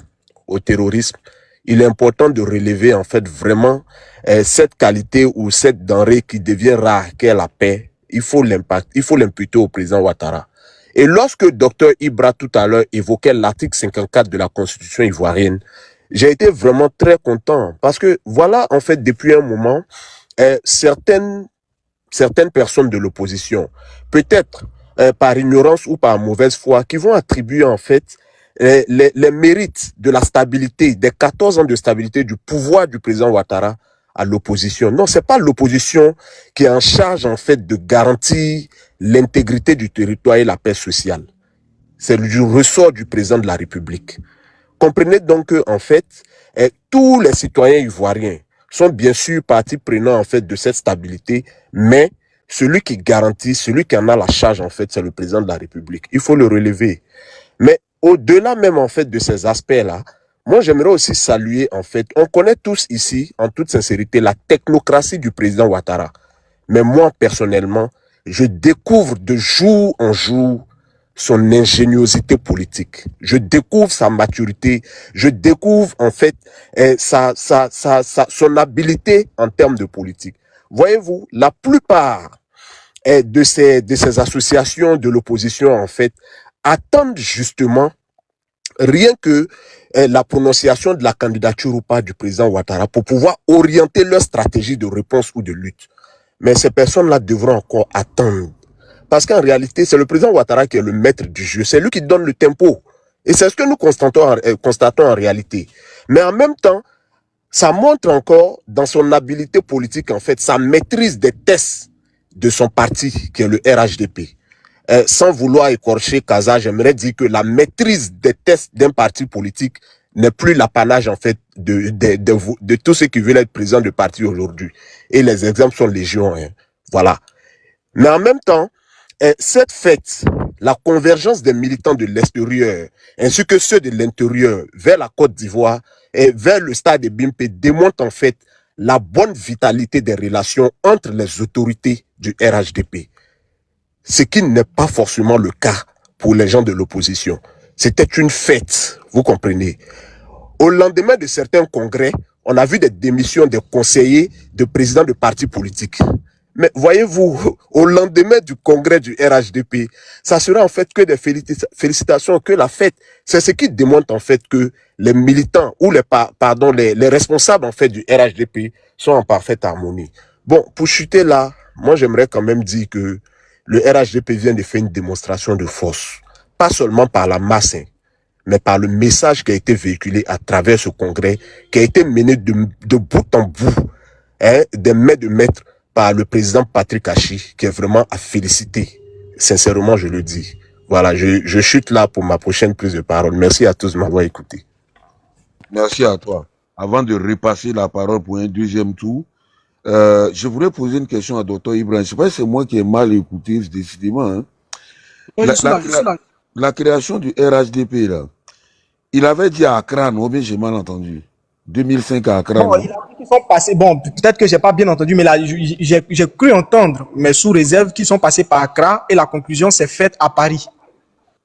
au terrorisme, il est important de relever en fait vraiment cette qualité ou cette denrée qui devient rare, qu'est la paix. Il faut l'imputer au président Ouattara. Et lorsque Dr Ibra tout à l'heure évoquait l'article 54 de la Constitution ivoirienne, j'ai été vraiment très content parce que voilà en fait depuis un moment certaines personnes de l'opposition, peut-être par ignorance ou par mauvaise foi, qui vont attribuer en fait les mérites de la stabilité, des 14 ans de stabilité du pouvoir du président Ouattara à l'opposition. Non, c'est pas l'opposition qui est en charge en fait de garantir l'intégrité du territoire et la paix sociale. C'est du ressort du président de la République. Comprenez donc que en fait, tous les citoyens ivoiriens sont bien sûr partie prenante en fait de cette stabilité, mais celui qui garantit, celui qui en a la charge en fait, c'est le président de la République. Il faut le relever. Mais au-delà même en fait de ces aspects-là, moi j'aimerais aussi saluer en fait, on connaît tous ici, en toute sincérité, la technocratie du président Ouattara. Mais moi personnellement, je découvre de jour en jour son ingéniosité politique. Je découvre sa maturité. Je découvre en fait son habileté en termes de politique. Voyez-vous, la plupart de ces associations de l'opposition en fait attendent justement rien que la prononciation de la candidature ou pas du président Ouattara pour pouvoir orienter leur stratégie de réponse ou de lutte. Mais ces personnes-là devront encore attendre. Parce qu'en réalité, c'est le président Ouattara qui est le maître du jeu. C'est lui qui donne le tempo. Et c'est ce que nous constatons en réalité. Mais en même temps, ça montre encore dans son habileté politique, en fait, sa maîtrise des tests de son parti, qui est le RHDP. Sans vouloir écorcher Kaza, j'aimerais dire que la maîtrise des tests d'un parti politique n'est plus l'apanage, en fait, de tous ceux qui veulent être président de parti aujourd'hui. Et les exemples sont légion. Hein. Voilà. Mais en même temps, cette fête, la convergence des militants de l'extérieur, ainsi que ceux de l'intérieur vers la Côte d'Ivoire et vers le stade de Bimpe démontre en fait la bonne vitalité des relations entre les autorités du RHDP. Ce qui n'est pas forcément le cas pour les gens de l'opposition. C'était une fête, vous comprenez. Au lendemain de certains congrès, on a vu des démissions des conseillers, de présidents de partis politiques. Mais voyez-vous, au lendemain du congrès du RHDP, ça sera en fait que des félicitations, que la fête. C'est ce qui démontre en fait que les militants ou les responsables en fait du RHDP sont en parfaite harmonie. Bon, pour chuter là, moi j'aimerais quand même dire que le RHDP vient de faire une démonstration de force. Pas seulement par la masse, hein, mais par le message qui a été véhiculé à travers ce congrès, qui a été mené de bout en bout, hein, des mains de maître, par le président Patrick Hachi, qui est vraiment à féliciter. Sincèrement, je le dis. Voilà, je chute là pour ma prochaine prise de parole. Merci à tous de m'avoir écouté. Merci à toi. Avant de repasser la parole pour un deuxième tour, je voudrais poser une question à Dr Ibrahim. Je ne sais pas si c'est moi qui ai mal écouté, décidément. Hein. La création du RHDP, là, il avait dit à Accra, non, bien j'ai mal entendu. 2005 à Accra. Bon, il a dit qu'ils sont passés. Bon, peut-être que j'ai pas bien entendu, mais là, j'ai cru entendre, mais sous réserve, qu'ils sont passés par Accra et la conclusion s'est faite à Paris.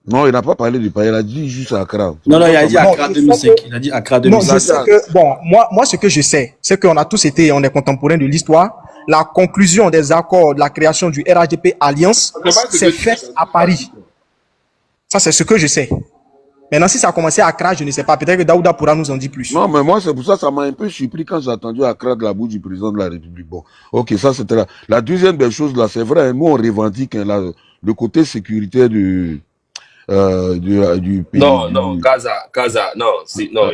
Non, il n'a pas parlé de Paris, il a dit juste Accra. Non, il a dit Accra 2005. Il a dit Accra 2005. Non, je sais que, bon, moi, ce que je sais, c'est qu'on a tous été, on est contemporains de l'histoire. La conclusion des accords de la création du RHDP Alliance s'est faite à Paris. Ça, c'est ce que je sais. Maintenant, si ça a commencé à Accra, je ne sais pas. Peut-être que Daouda pourra nous en dire plus. Non, mais moi, c'est pour ça que ça m'a un peu surpris quand j'ai entendu Accra de la bouche du président de la République. Bon, ok, ça c'était là. La deuxième belle chose, là, c'est vrai, nous on revendique hein, là, le côté sécuritaire du pays. Non, non,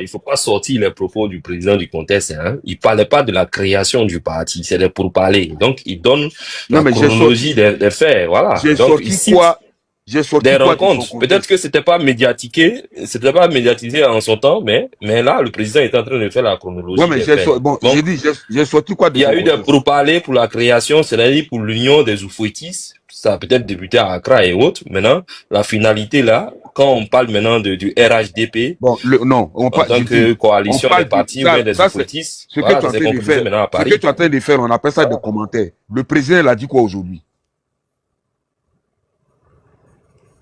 il faut pas sortir les propos du président du contexte, hein. Il parlait pas de la création du parti, c'est des pourparlers. Donc, il donne Non, la mais chronologie des faits, voilà. j'ai Donc, sorti il cite quoi? J'ai sorti des quoi de son rencontres. Peut-être contexte? que c'était pas médiatisé en son temps, mais là, le président est en train de faire la chronologie Ouais, mais des faits. bon, Donc, j'ai dit, j'ai sorti quoi de il y son a eu des contexte? pourparlers pour la création, c'est-à-dire pour l'union des Oufouettis. Ça a peut-être débuté à Accra et autres. Maintenant, la finalité là, quand on parle maintenant du RHDP, Bon, non, en tant j'ai que dit, on coalition des parle partis ou bien des ça c'est Oufouettis, ce que voilà, tu es en ça s'est train de concrétisé faire. maintenant à Ce que Paris. tu es en train de faire, on appelle ça des commentaires. Le président, il a dit quoi aujourd'hui?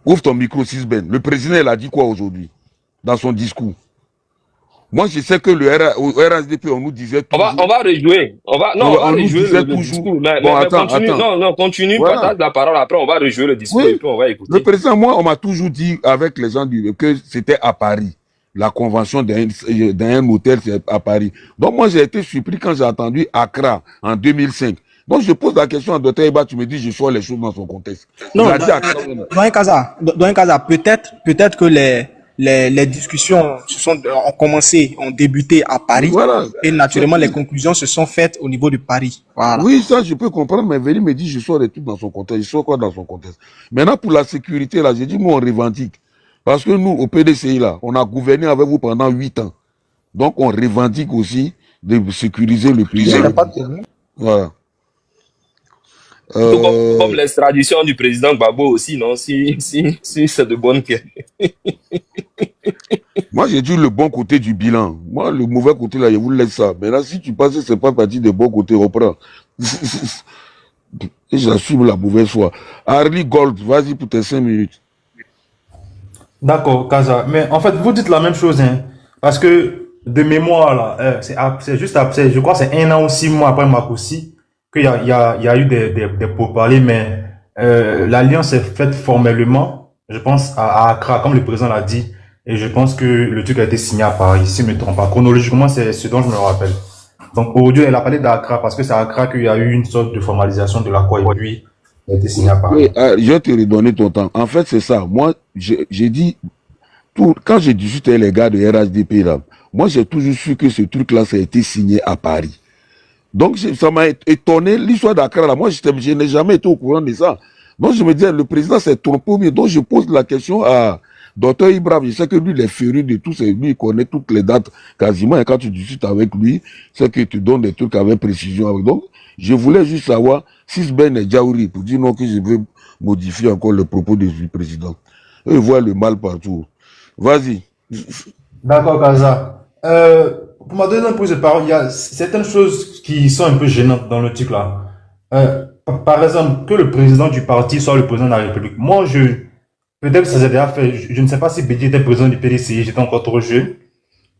Ouvre ton micro, Sisben. Le président, il a dit quoi aujourd'hui dans son discours? Moi, je sais que au RHDP, on nous disait On toujours. va rejouer. On va On nous rejouer disait le toujours. discours. Bon, Mais attends. continue. Non, continue, Voilà. partage la parole. Après, on va rejouer le discours et Oui. puis on va Le écouter. président, moi, on m'a toujours dit avec les gens que c'était à Paris. La convention d'un hôtel, c'est à Paris. Donc, moi, j'ai été surpris quand j'ai entendu Accra en 2005. Donc, je pose la question à Dr. Eba, tu me dis, je sors les choses dans son contexte. Non, Il a dit Accra. Doyen Kaza, peut-être que les discussions ont commencé, ont débuté à Paris. Voilà. Et naturellement, les conclusions se sont faites au niveau de Paris. Voilà. Oui, ça, je peux comprendre, mais Veli me dit, je sors les trucs dans son contexte. Je sors quoi dans son contexte? Maintenant, pour la sécurité, là, j'ai dit, nous, on revendique. Parce que nous, au PDCI, là, on a gouverné avec vous pendant 8 ans. Donc, on revendique aussi de sécuriser le pays. Voilà. Tout comme l'extradition du président Gbagbo aussi, non? Si c'est de bonne guerre. Moi, j'ai dit le bon côté du bilan. Moi, le mauvais côté, là, je vous laisse ça. Mais là, si tu penses que c'est pas parti des bons côtés, reprends. Et j'assume la mauvaise foi. Harley Gold, vas-y pour tes 5 minutes. D'accord, Kaza. Mais en fait, vous dites la même chose, hein. Parce que, de mémoire, là, c'est juste après, je crois que c'est 1 an ou 6 mois après Makoussi qu'il y a eu des pourparlers, mais l'alliance est faite formellement, je pense, à Accra, comme le président l'a dit. Et je pense que le truc a été signé à Paris, si je ne me trompe pas. Chronologiquement, c'est ce dont je me rappelle. Donc, aujourd'hui, elle a parlé d'Accra parce que c'est à Accra qu'il y a eu une sorte de formalisation de l'accord et puis il a été signé à Paris. Oui, je vais te redonner ton temps. En fait, c'est ça. Moi, j'ai dit, quand j'ai discuté avec les gars de RHDP, là, moi, j'ai toujours su que ce truc-là, ça a été signé à Paris. Donc, ça m'a étonné. L'histoire d'Accra, là, moi, je n'ai jamais été au courant de ça. Donc, je me disais, le président s'est trompé. Mais donc, je pose la question à Dr. Ibrahim. Je sais que lui, il est féru de tout. Lui, il connaît toutes les dates quasiment. Et quand tu discutes avec lui, c'est que tu donnes des trucs avec précision. Donc, je voulais juste savoir si Ben est Djaouri pour dire non que je veux modifier encore le propos du président. Eux, ils voient le mal partout. Vas-y. D'accord, Kaza. Pour ma deuxième prise de parole, il y a certaines choses qui sont un peu gênantes dans le truc là. Par exemple, que le président du parti soit le président de la République. Moi, peut-être que ça s'est déjà fait. Je ne sais pas si Bédi était président du PDCI, j'étais encore trop jeune.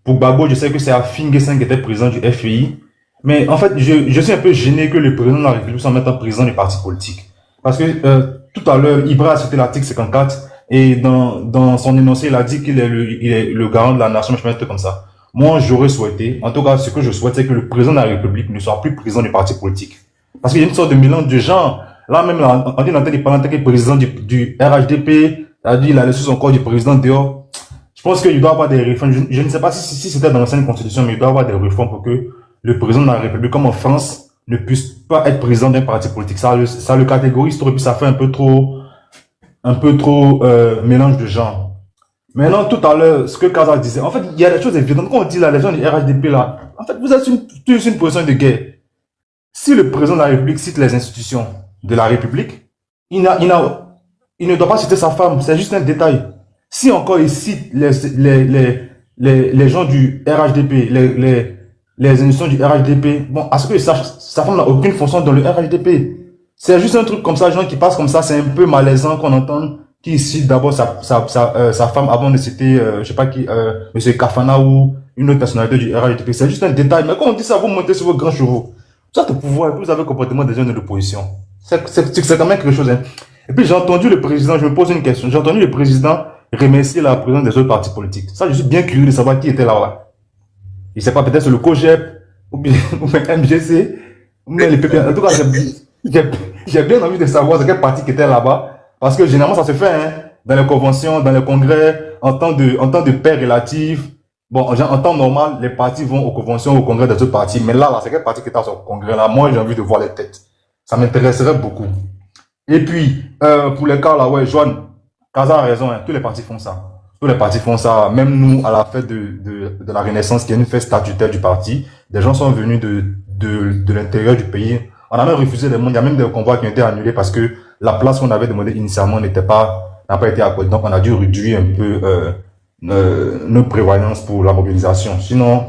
Pour Gbagbo, je sais que c'est Afin Guessin qui était président du FI. Mais en fait, je suis un peu gêné que le président de la République soit maintenant président du parti politique. Parce que tout à l'heure, Ibra a cité l'article 54 et dans son énoncé, il a dit qu'il est le garant de la nation, mais je mets comme ça. Moi, j'aurais souhaité, en tout cas, ce que je souhaite, c'est que le président de la République ne soit plus président du parti politique. Parce qu'il y a une sorte de mélange de gens. Là même, on dit dans tel pendant que président du RHDP, c'est-à-dire il a laissé son corps du président dehors. Je pense qu'il doit y avoir des réformes. Je ne sais pas si c'était dans l'ancienne constitution, mais il doit y avoir des réformes pour que le président de la République, comme en France, ne puisse pas être président d'un parti politique. Ça le catégorise trop et puis ça fait un peu trop mélange de genres. Maintenant, tout à l'heure, ce que Kaza disait, en fait, il y a des choses évidentes. Quand on dit là, les gens du RHDP là, en fait, vous êtes tous une position de guerre. Si le président de la République cite les institutions de la République, il ne doit pas citer sa femme, c'est juste un détail. Si encore il cite les gens du RHDP, les institutions du RHDP, bon, à ce que sa femme n'a aucune fonction dans le RHDP. C'est juste un truc comme ça, les gens qui passent comme ça, c'est un peu malaisant qu'on entende qui cite d'abord sa femme avant de citer, je sais pas qui, monsieur Kafana ou une autre personnalité du RHDP. C'est juste un détail. Mais quand on dit ça, vous montez sur vos grands chevaux. Vous êtes au pouvoir et vous avez le comportement des gens de l'opposition. C'est quand même quelque chose, hein. Et puis j'ai entendu le président, je me pose une question, j'ai entendu le président remercier la présidente des autres partis politiques. Ça, je suis bien curieux de savoir qui était là. Je sais pas, peut-être c'est le COGEP, ou bien MGC, ou bien les PP. En tout cas, j'ai bien envie de savoir de quel parti qui était là-bas. Parce que généralement, ça se fait, hein. dans les conventions, dans les congrès, en temps de paix relative. Bon, en temps normal, les partis vont aux conventions, au congrès des autres partis. Mais là, c'est quel parti qui est à ce congrès-là? Moi, j'ai envie de voir les têtes. Ça m'intéresserait beaucoup. Et puis, pour les cas là, ouais, Joanne, Kaza a raison, hein, tous les partis font ça. Tous les partis font ça. Même nous, à la fête de la Renaissance, qui est une fête statutaire du parti, des gens sont venus de l'intérieur du pays. On a même refusé les mondes. Il y a même des convois qui ont été annulés parce que la place qu'on avait demandé initialement n'a pas été accordée. Donc, on a dû réduire un peu nos prévoyances pour la mobilisation. Sinon,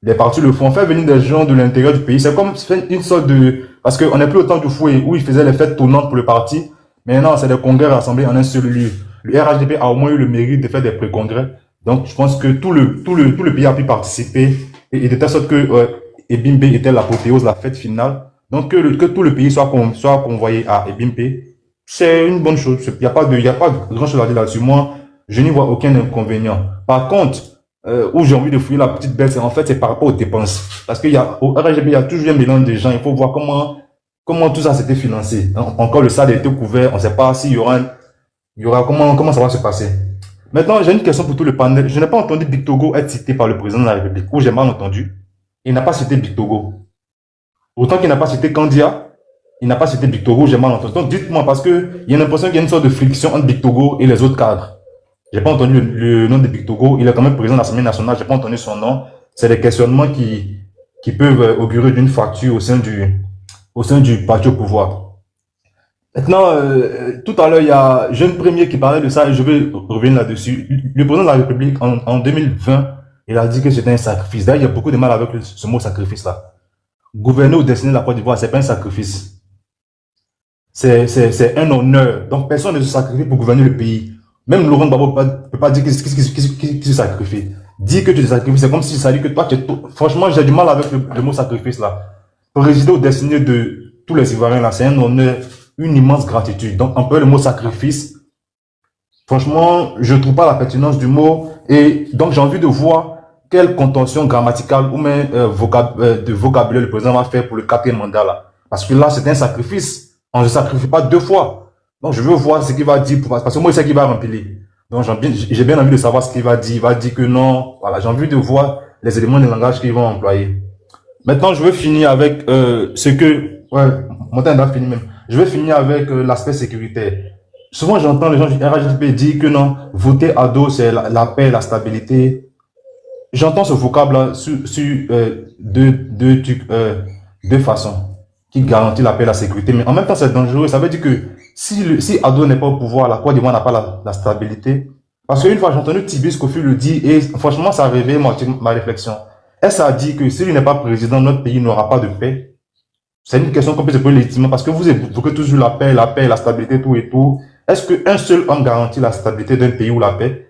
les partis le font. On fait venir des gens de l'intérieur du pays. C'est comme une sorte de... Parce qu'on n'est plus au temps du fouet où ils faisaient les fêtes tournantes pour le parti. Maintenant, c'est des congrès rassemblés en un seul lieu. Le RHDP a au moins eu le mérite de faire des pré-congrès. Donc, je pense que tout le pays a pu participer et de telle sorte que Ebimpe était l'apothéose, la fête finale. Donc, que tout le pays soit convoyé à Ebimpe, c'est une bonne chose. Il n'y a pas de grand chose à dire là-dessus. Moi, je n'y vois aucun inconvénient. Par contre, où j'ai envie de fouiller la petite bête, c'est par rapport aux dépenses. Parce qu'au RHDP, il y a toujours un mélange de gens. Il faut voir comment tout ça s'était financé. Encore le stade a été couvert. On ne sait pas s'il y aura comment ça va se passer. Maintenant, j'ai une question pour tout le panel. Je n'ai pas entendu Big Togo être cité par le président de la République, ou j'ai mal entendu. Il n'a pas cité Big Togo. Autant qu'il n'a pas cité Kandia, il n'a pas cité Big Togo, j'ai mal entendu. Donc dites-moi, parce que il y a l'impression qu'il y a une sorte de friction entre Big Togo et les autres cadres. J'ai pas entendu le nom de Big Togo. Il est quand même président de l'Assemblée nationale. J'ai pas entendu son nom. C'est des questionnements qui peuvent augurer d'une fracture au sein du parti au pouvoir. Maintenant, tout à l'heure, il y a Jeune Premier qui parlait de ça et je vais revenir là-dessus. Le président de la République, en 2020, il a dit que c'était un sacrifice. D'ailleurs, il y a beaucoup de mal avec ce mot sacrifice-là. Gouverner ou dessiner la Côte d'Ivoire, c'est pas un sacrifice. C'est un honneur. Donc, personne ne se sacrifie pour gouverner le pays. Même Laurent Gbagbo peut pas dire qu'il se sacrifie. Dire que tu te sacrifies, c'est comme si ça dit que toi, franchement, j'ai du mal avec le mot sacrifice là. Présider ou dessiner de tous les Ivoiriens là, c'est un honneur, une immense gratitude. Donc, un peu le mot sacrifice, franchement, je ne trouve pas la pertinence du mot. Et donc, j'ai envie de voir quelle contention grammaticale ou même de vocabulaire le président va faire pour le 4e mandat là. Parce que là, c'est un sacrifice. On ne se sacrifie pas 2 fois. Donc, je veux voir ce qu'il va dire, parce que moi, c'est qu'il va remplir. Donc, j'ai bien envie de savoir ce qu'il va dire. Il va dire que non. Voilà, j'ai envie de voir les éléments de langage qu'il va employer. Maintenant, je veux finir avec mon temps est fini même. Je vais finir avec l'aspect sécuritaire. Souvent, j'entends les gens du RHDP dire que non, voter à dos, c'est la paix, la stabilité. J'entends ce vocable-là sur deux façons qui garantit la paix et la sécurité. Mais en même temps, c'est dangereux. Ça veut dire que si Ado n'est pas au pouvoir, la Côte d'Ivoire n'a pas la stabilité. Parce qu'une fois, j'ai entendu Tibis Kofi le dire et franchement, ça a réveillé ma réflexion. Est-ce ça dit que s'il n'est pas président, notre pays n'aura pas de paix? C'est une question qu'on peut se poser légitimement parce que vous évoquez toujours la paix, la stabilité, tout et tout. Est-ce qu'un seul homme garantit la stabilité d'un pays ou la paix?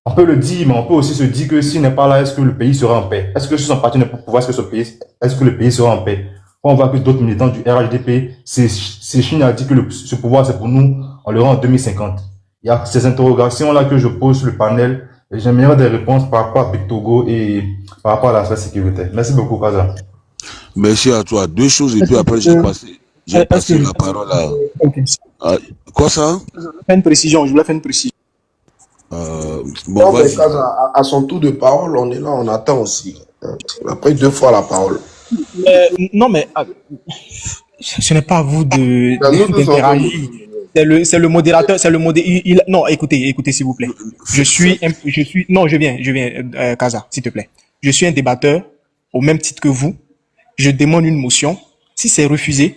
On peut le dire, mais on peut aussi se dire que s'il n'est pas là, est-ce que le pays sera en paix? Est-ce que si son parti n'est pas au pouvoir, est-ce que le pays sera en paix? Quand on voit que d'autres militants du RHDP, Chine a dit que ce pouvoir c'est pour nous, on le rend en 2050. Il y a ces interrogations-là que je pose sur le panel et j'aimerais des réponses par rapport à Big Togo et par rapport à l'aspect sécurité. Merci beaucoup, Kaza. Merci à toi. 2 choses et puis après j'ai passé la parole à... Quoi ça? Je voulais faire une précision. Bon, vas-y. À son tour de parole, on est là, on attend aussi. Après 2 fois la parole. Non, mais ce n'est pas à vous d'interagir. C'est le modérateur, non, écoutez, s'il vous plaît. Non, je viens, Kaza, s'il te plaît. Je suis un débatteur, au même titre que vous. Je demande une motion. Si c'est refusé,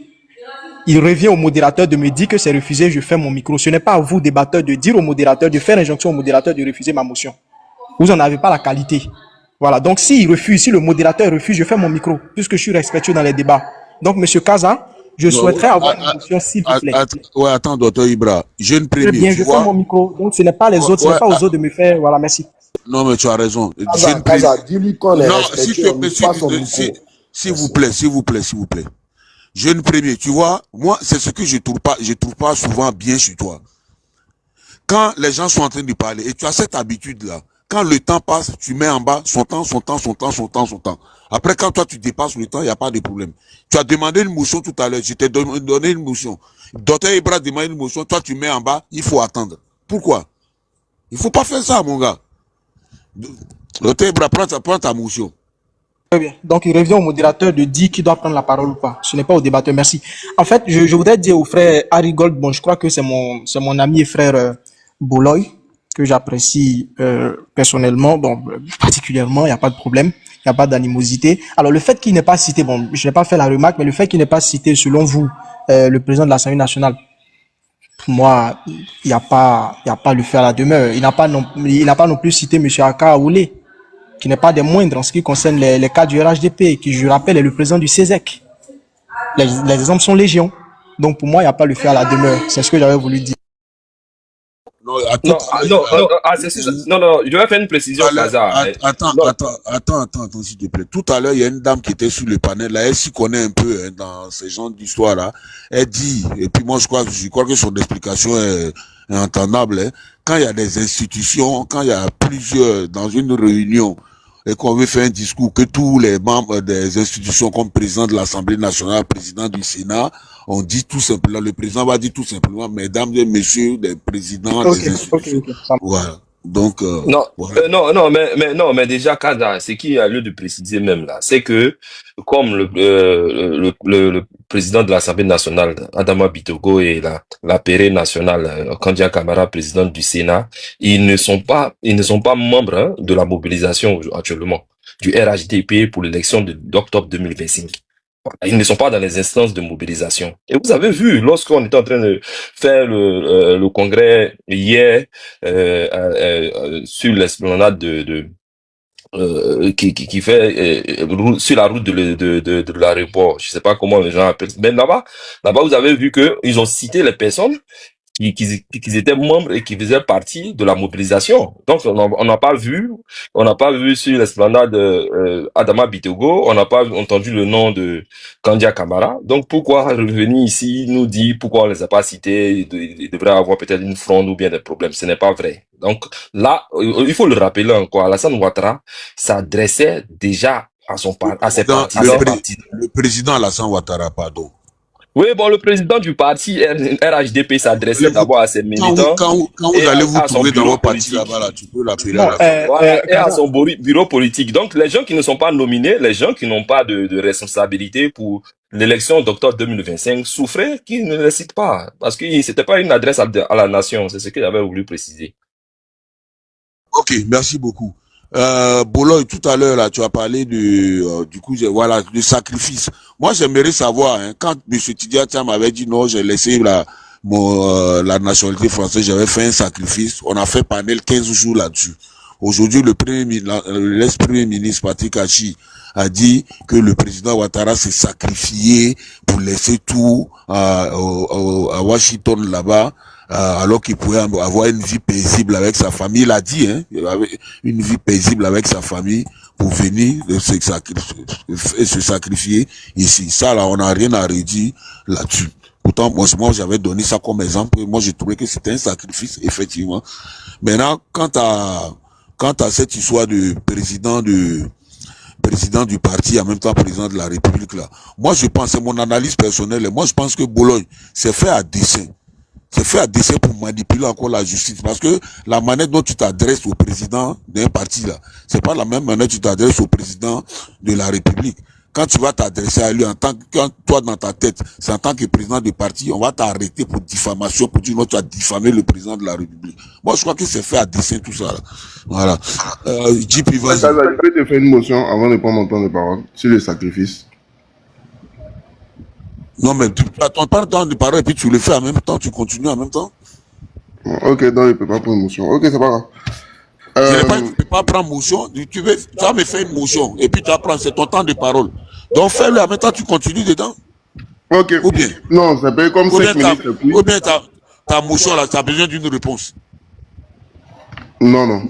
il revient au modérateur de me dire que c'est refusé, je ferme mon micro. Ce n'est pas à vous, débatteur, de dire au modérateur, de faire injonction au modérateur de refuser ma motion. Vous n'en avez pas la qualité. Voilà, donc si le modérateur refuse, je ferme mon micro, puisque je suis respectueux dans les débats. Donc, monsieur Kaza, je souhaiterais avoir une motion, s'il vous plaît. Attends, docteur Ibra, jeune premier. Très bien, je ferme mon micro. Donc, ce n'est pas les autres, ce n'est pas aux autres de me faire. Voilà, merci. Non, mais tu as raison. Kaza, dis-lui qu'on est respectueux. S'il vous plaît. Jeune premier, tu vois, moi, c'est ce que je trouve pas souvent bien chez toi. Quand les gens sont en train de parler, et tu as cette habitude-là, quand le temps passe, tu mets en bas son temps. Après, quand toi, tu dépasses le temps, il n'y a pas de problème. Tu as demandé une motion tout à l'heure, je t'ai donné une motion. Docteur Ibra demande une motion, toi, tu mets en bas, il faut attendre. Pourquoi? Il faut pas faire ça, mon gars. Docteur Ibra, prends ta motion. Très bien. Donc, il revient au modérateur de dire qui doit prendre la parole ou pas. Ce n'est pas au débatteur. Merci. En fait, je voudrais dire au frère Harry Gold, bon, je crois que c'est mon ami et frère Boloy, que j'apprécie personnellement, bon, particulièrement, il n'y a pas de problème, il n'y a pas d'animosité. Alors, le fait qu'il n'ait pas cité, bon, je n'ai pas fait la remarque, mais le fait qu'il n'ait pas cité, selon vous, le président de l'Assemblée nationale, pour moi, il n'y a pas le fait à la demeure. Il n'a pas non plus cité M. Aka Aoulé, qui n'est pas des moindres en ce qui concerne les cas du RHDP, qui, je rappelle, est le président du CESEC. Les exemples sont légion. Donc, pour moi, il n'y a pas le fait à la demeure. C'est ce que j'avais voulu dire. Non, Non, non, je vais faire une précision, Kaza. Attends, s'il te plaît. Tout à l'heure, il y a une dame qui était sur le panel, là, elle s'y connaît un peu, hein, dans ces genres d'histoire-là. Elle dit, et puis moi, je crois que son explication est entendable, hein. Quand il y a des institutions, quand il y a plusieurs, dans une réunion, et qu'on veut faire un discours, que tous les membres des institutions, comme président de l'Assemblée nationale, président du Sénat, on dit tout simplement, le président va dire tout simplement, mesdames et messieurs, les présidents des institutions. Voilà. Donc, voilà. Non, mais déjà, Kaza, ce qui a lieu de préciser même là, c'est que, comme le président de l'Assemblée nationale, Adama Bitogo, et la Péré nationale, Kandia Kamara, président du Sénat, ils ne sont pas membres, hein, de la mobilisation actuellement, du RHDP pour l'élection d'octobre 2025. Ils ne sont pas dans les instances de mobilisation. Et vous avez vu, lorsqu'on était en train de faire le congrès hier, sur l'esplanade qui fait sur la route de l'aéroport, je sais pas comment les gens appellent, mais là-bas vous avez vu que ils ont cité les personnes qui étaient membres et qui faisaient partie de la mobilisation. Donc on n'a pas vu sur l'esplanade Adama Bitogo, on n'a pas entendu le nom de Kandia Kamara. Donc pourquoi revenir ici nous dire pourquoi on les a pas cités, il devrait avoir peut-être une fronde ou bien des problèmes. Ce n'est pas vrai. Donc là, il faut le rappeler encore, Alassane Ouattara s'adressait déjà à ses partis. Le président Alassane Ouattara, pardon. Oui, bon, le président du parti RHDP s'adressait d'abord à ses militants. Quand vous allez vous trouver dans votre parti là-bas, là, tu peux l'appeler et à son bureau politique. Donc, les gens qui ne sont pas nominés, les gens qui n'ont pas de responsabilité pour l'élection d'octobre 2025 souffraient qu'ils ne les citent pas. Parce que c'était pas une adresse à la nation. C'est ce que j'avais voulu préciser. Ok, merci beaucoup. Boloy, tout à l'heure, là, tu as parlé du coup, voilà, de sacrifice. Moi, j'aimerais savoir, hein, quand M. Tidiatia m'avait dit non, j'ai laissé la nationalité française, j'avais fait un sacrifice. On a fait panel 15 jours là-dessus. Aujourd'hui, l'ex-premier ministre Patrick Hachi a dit que le président Ouattara s'est sacrifié pour laisser tout à Washington là-bas, alors qu'il pouvait avoir une vie paisible avec sa famille. Il a dit, hein, il avait une vie paisible avec sa famille pour venir se sacrifier ici. Ça, là, on n'a rien à redire là-dessus. Pourtant, moi, j'avais donné ça comme exemple. Moi, j'ai trouvé que c'était un sacrifice, effectivement. Maintenant, quant à cette histoire de président du parti, en même temps président de la République, là. Moi, je pense, c'est mon analyse personnelle, moi, je pense que Bologne, c'est fait à dessein. C'est fait à dessein pour manipuler encore la justice. Parce que la manière dont tu t'adresses au président d'un parti, là, c'est pas la même manière dont tu t'adresses au président de la République. Quand tu vas t'adresser à lui quand toi dans ta tête, c'est en tant que président de parti, on va t'arrêter pour diffamation, pour dire non, tu as diffamé le président de la République. Moi, je crois que c'est fait à dessein tout ça, là. Voilà. JP, vas-y. Je peux te faire une motion avant de prendre mon temps de parole sur le sacrifice. Non, mais tu attends pas le temps de parole et puis tu le fais en même temps, tu continues en même temps. Ok, donc il peut pas prendre motion. Ok, c'est pas grave. Tu peux pas prendre motion. Tu vas me faire une motion et puis tu apprends, c'est ton temps de parole. Donc fais-le en même temps, tu continues dedans. Ok. Ou bien. Non, ça peut être comme 5 minutes. Ou bien ta motion là, tu as besoin d'une réponse. Non.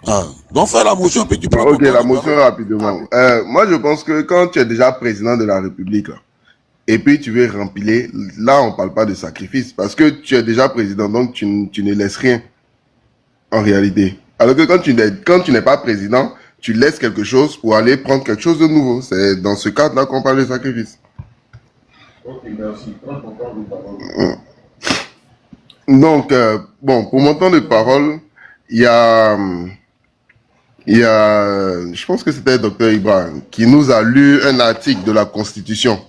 Ah, donc fais la motion puis tu prends. Ok, la motion rapidement. Moi, je pense que quand tu es déjà président de la République, là, et puis tu veux rempiler, là, on parle pas de sacrifice, parce que tu es déjà président, donc tu ne laisses rien, en réalité. Alors que quand tu n'es pas président, tu laisses quelque chose pour aller prendre quelque chose de nouveau. C'est dans ce cadre-là qu'on parle de sacrifice. Ok, merci. Prends ton temps de parole. Donc, bon, pour mon temps de parole, il y a, je pense que c'était Dr Ibrahim, qui nous a lu un article de la Constitution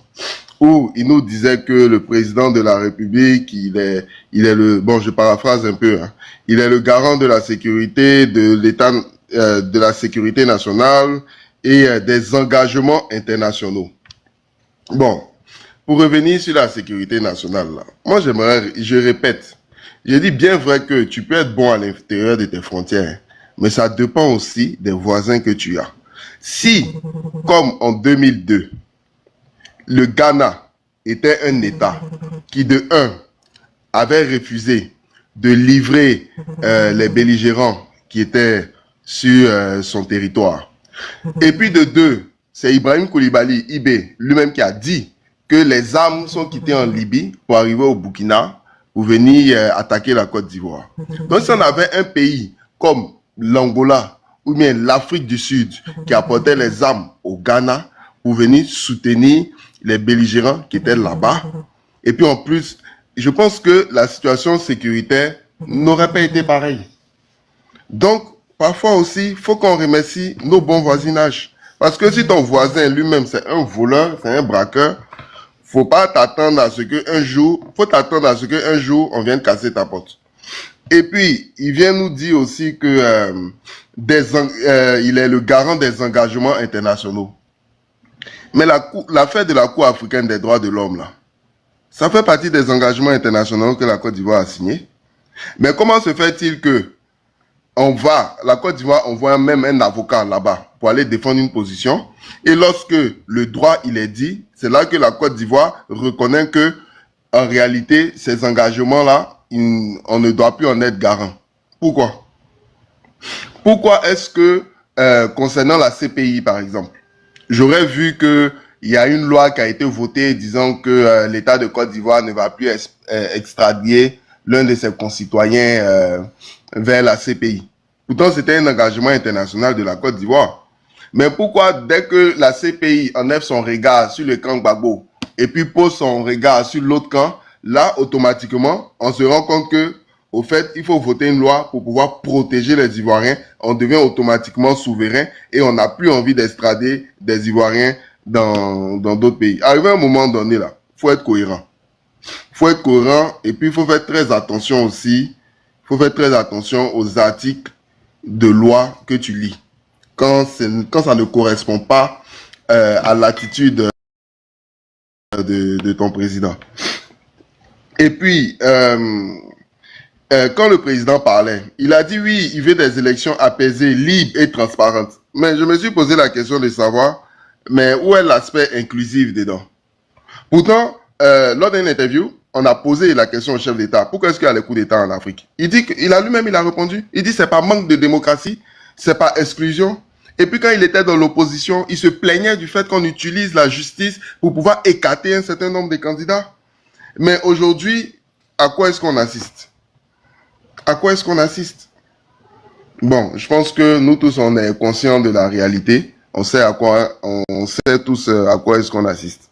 où il nous disait que le président de la République, il est le, bon, je paraphrase un peu, hein, il est le garant de la sécurité de l'État, de la sécurité nationale et des engagements internationaux. Bon, pour revenir sur la sécurité nationale, là, moi je répète, je dis bien vrai que tu peux être bon à l'intérieur de tes frontières, mais ça dépend aussi des voisins que tu as. Si, comme en 2002, le Ghana était un État qui, de un, avait refusé de livrer les belligérants qui étaient sur son territoire. Et puis de deux, c'est Ibrahim Koulibaly, IB, lui-même qui a dit que les armes sont quittées en Libye pour arriver au Burkina pour venir attaquer la Côte d'Ivoire. Donc si on avait un pays comme l'Angola ou bien l'Afrique du Sud qui apportait les armes au Ghana pour venir soutenir les belligérants qui étaient là-bas, et puis en plus, je pense que la situation sécuritaire n'aurait pas été pareille. Donc, parfois aussi, il faut qu'on remercie nos bons voisinages. Parce que si ton voisin lui-même, c'est un voleur, c'est un braqueur, faut pas t'attendre à ce qu'un jour, on vienne casser ta porte. Et puis, il vient nous dire aussi que il est le garant des engagements internationaux. Mais l'affaire de la Cour africaine des droits de l'homme, là, ça fait partie des engagements internationaux que la Côte d'Ivoire a signés. Mais comment se fait-il que la Côte d'Ivoire envoie même un avocat là-bas pour aller défendre une position, et lorsque le droit il est dit, c'est là que la Côte d'Ivoire reconnaît que, en réalité, ces engagements-là, on ne doit plus en être garant. Pourquoi? Pourquoi est-ce que, concernant la CPI par exemple, j'aurais vu que il y a une loi qui a été votée disant que l'État de Côte d'Ivoire ne va plus extradier l'un de ses concitoyens vers la CPI. Pourtant, c'était un engagement international de la Côte d'Ivoire. Mais pourquoi, dès que la CPI enlève son regard sur le camp Gbagbo et puis pose son regard sur l'autre camp, là, automatiquement, on se rend compte que, au fait, il faut voter une loi pour pouvoir protéger les Ivoiriens. On devient automatiquement souverain et on n'a plus envie d'extrader des Ivoiriens dans d'autres pays. Arrivé à un moment donné, là, faut être cohérent. Faut être cohérent et puis il faut faire très attention aussi. Faut faire très attention aux articles de loi que tu lis. Quand ça ne correspond pas à l'attitude de ton président. Et puis, quand le président parlait, il a dit oui, il veut des élections apaisées, libres et transparentes. Mais je me suis posé la question de savoir, mais où est l'aspect inclusif dedans? Pourtant, lors d'une interview, on a posé la question au chef d'État, pourquoi est-ce qu'il y a les coups d'État en Afrique? Il dit qu'il a lui-même, il a répondu, il dit c'est pas manque de démocratie, c'est pas exclusion. Et puis quand il était dans l'opposition, il se plaignait du fait qu'on utilise la justice pour pouvoir écarter un certain nombre de candidats. Mais aujourd'hui, à quoi est-ce qu'on assiste? À quoi est-ce qu'on assiste? Bon, je pense que nous tous, on est conscients de la réalité. On sait tous à quoi est-ce qu'on assiste.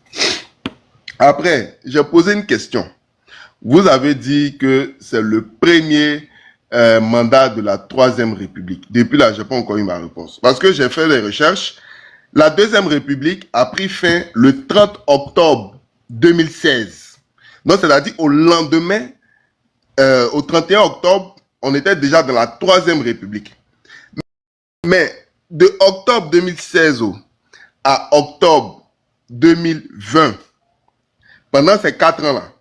Après, j'ai posé une question. Vous avez dit que c'est le premier mandat de la Troisième République. Depuis là, je n'ai pas encore eu ma réponse. Parce que j'ai fait les recherches. La Deuxième République a pris fin le 30 octobre 2016. Donc, c'est-à-dire au lendemain, au 31 octobre, on était déjà dans la Troisième République. Mais de octobre 2016 à octobre 2020, pendant ces 4 ans-là,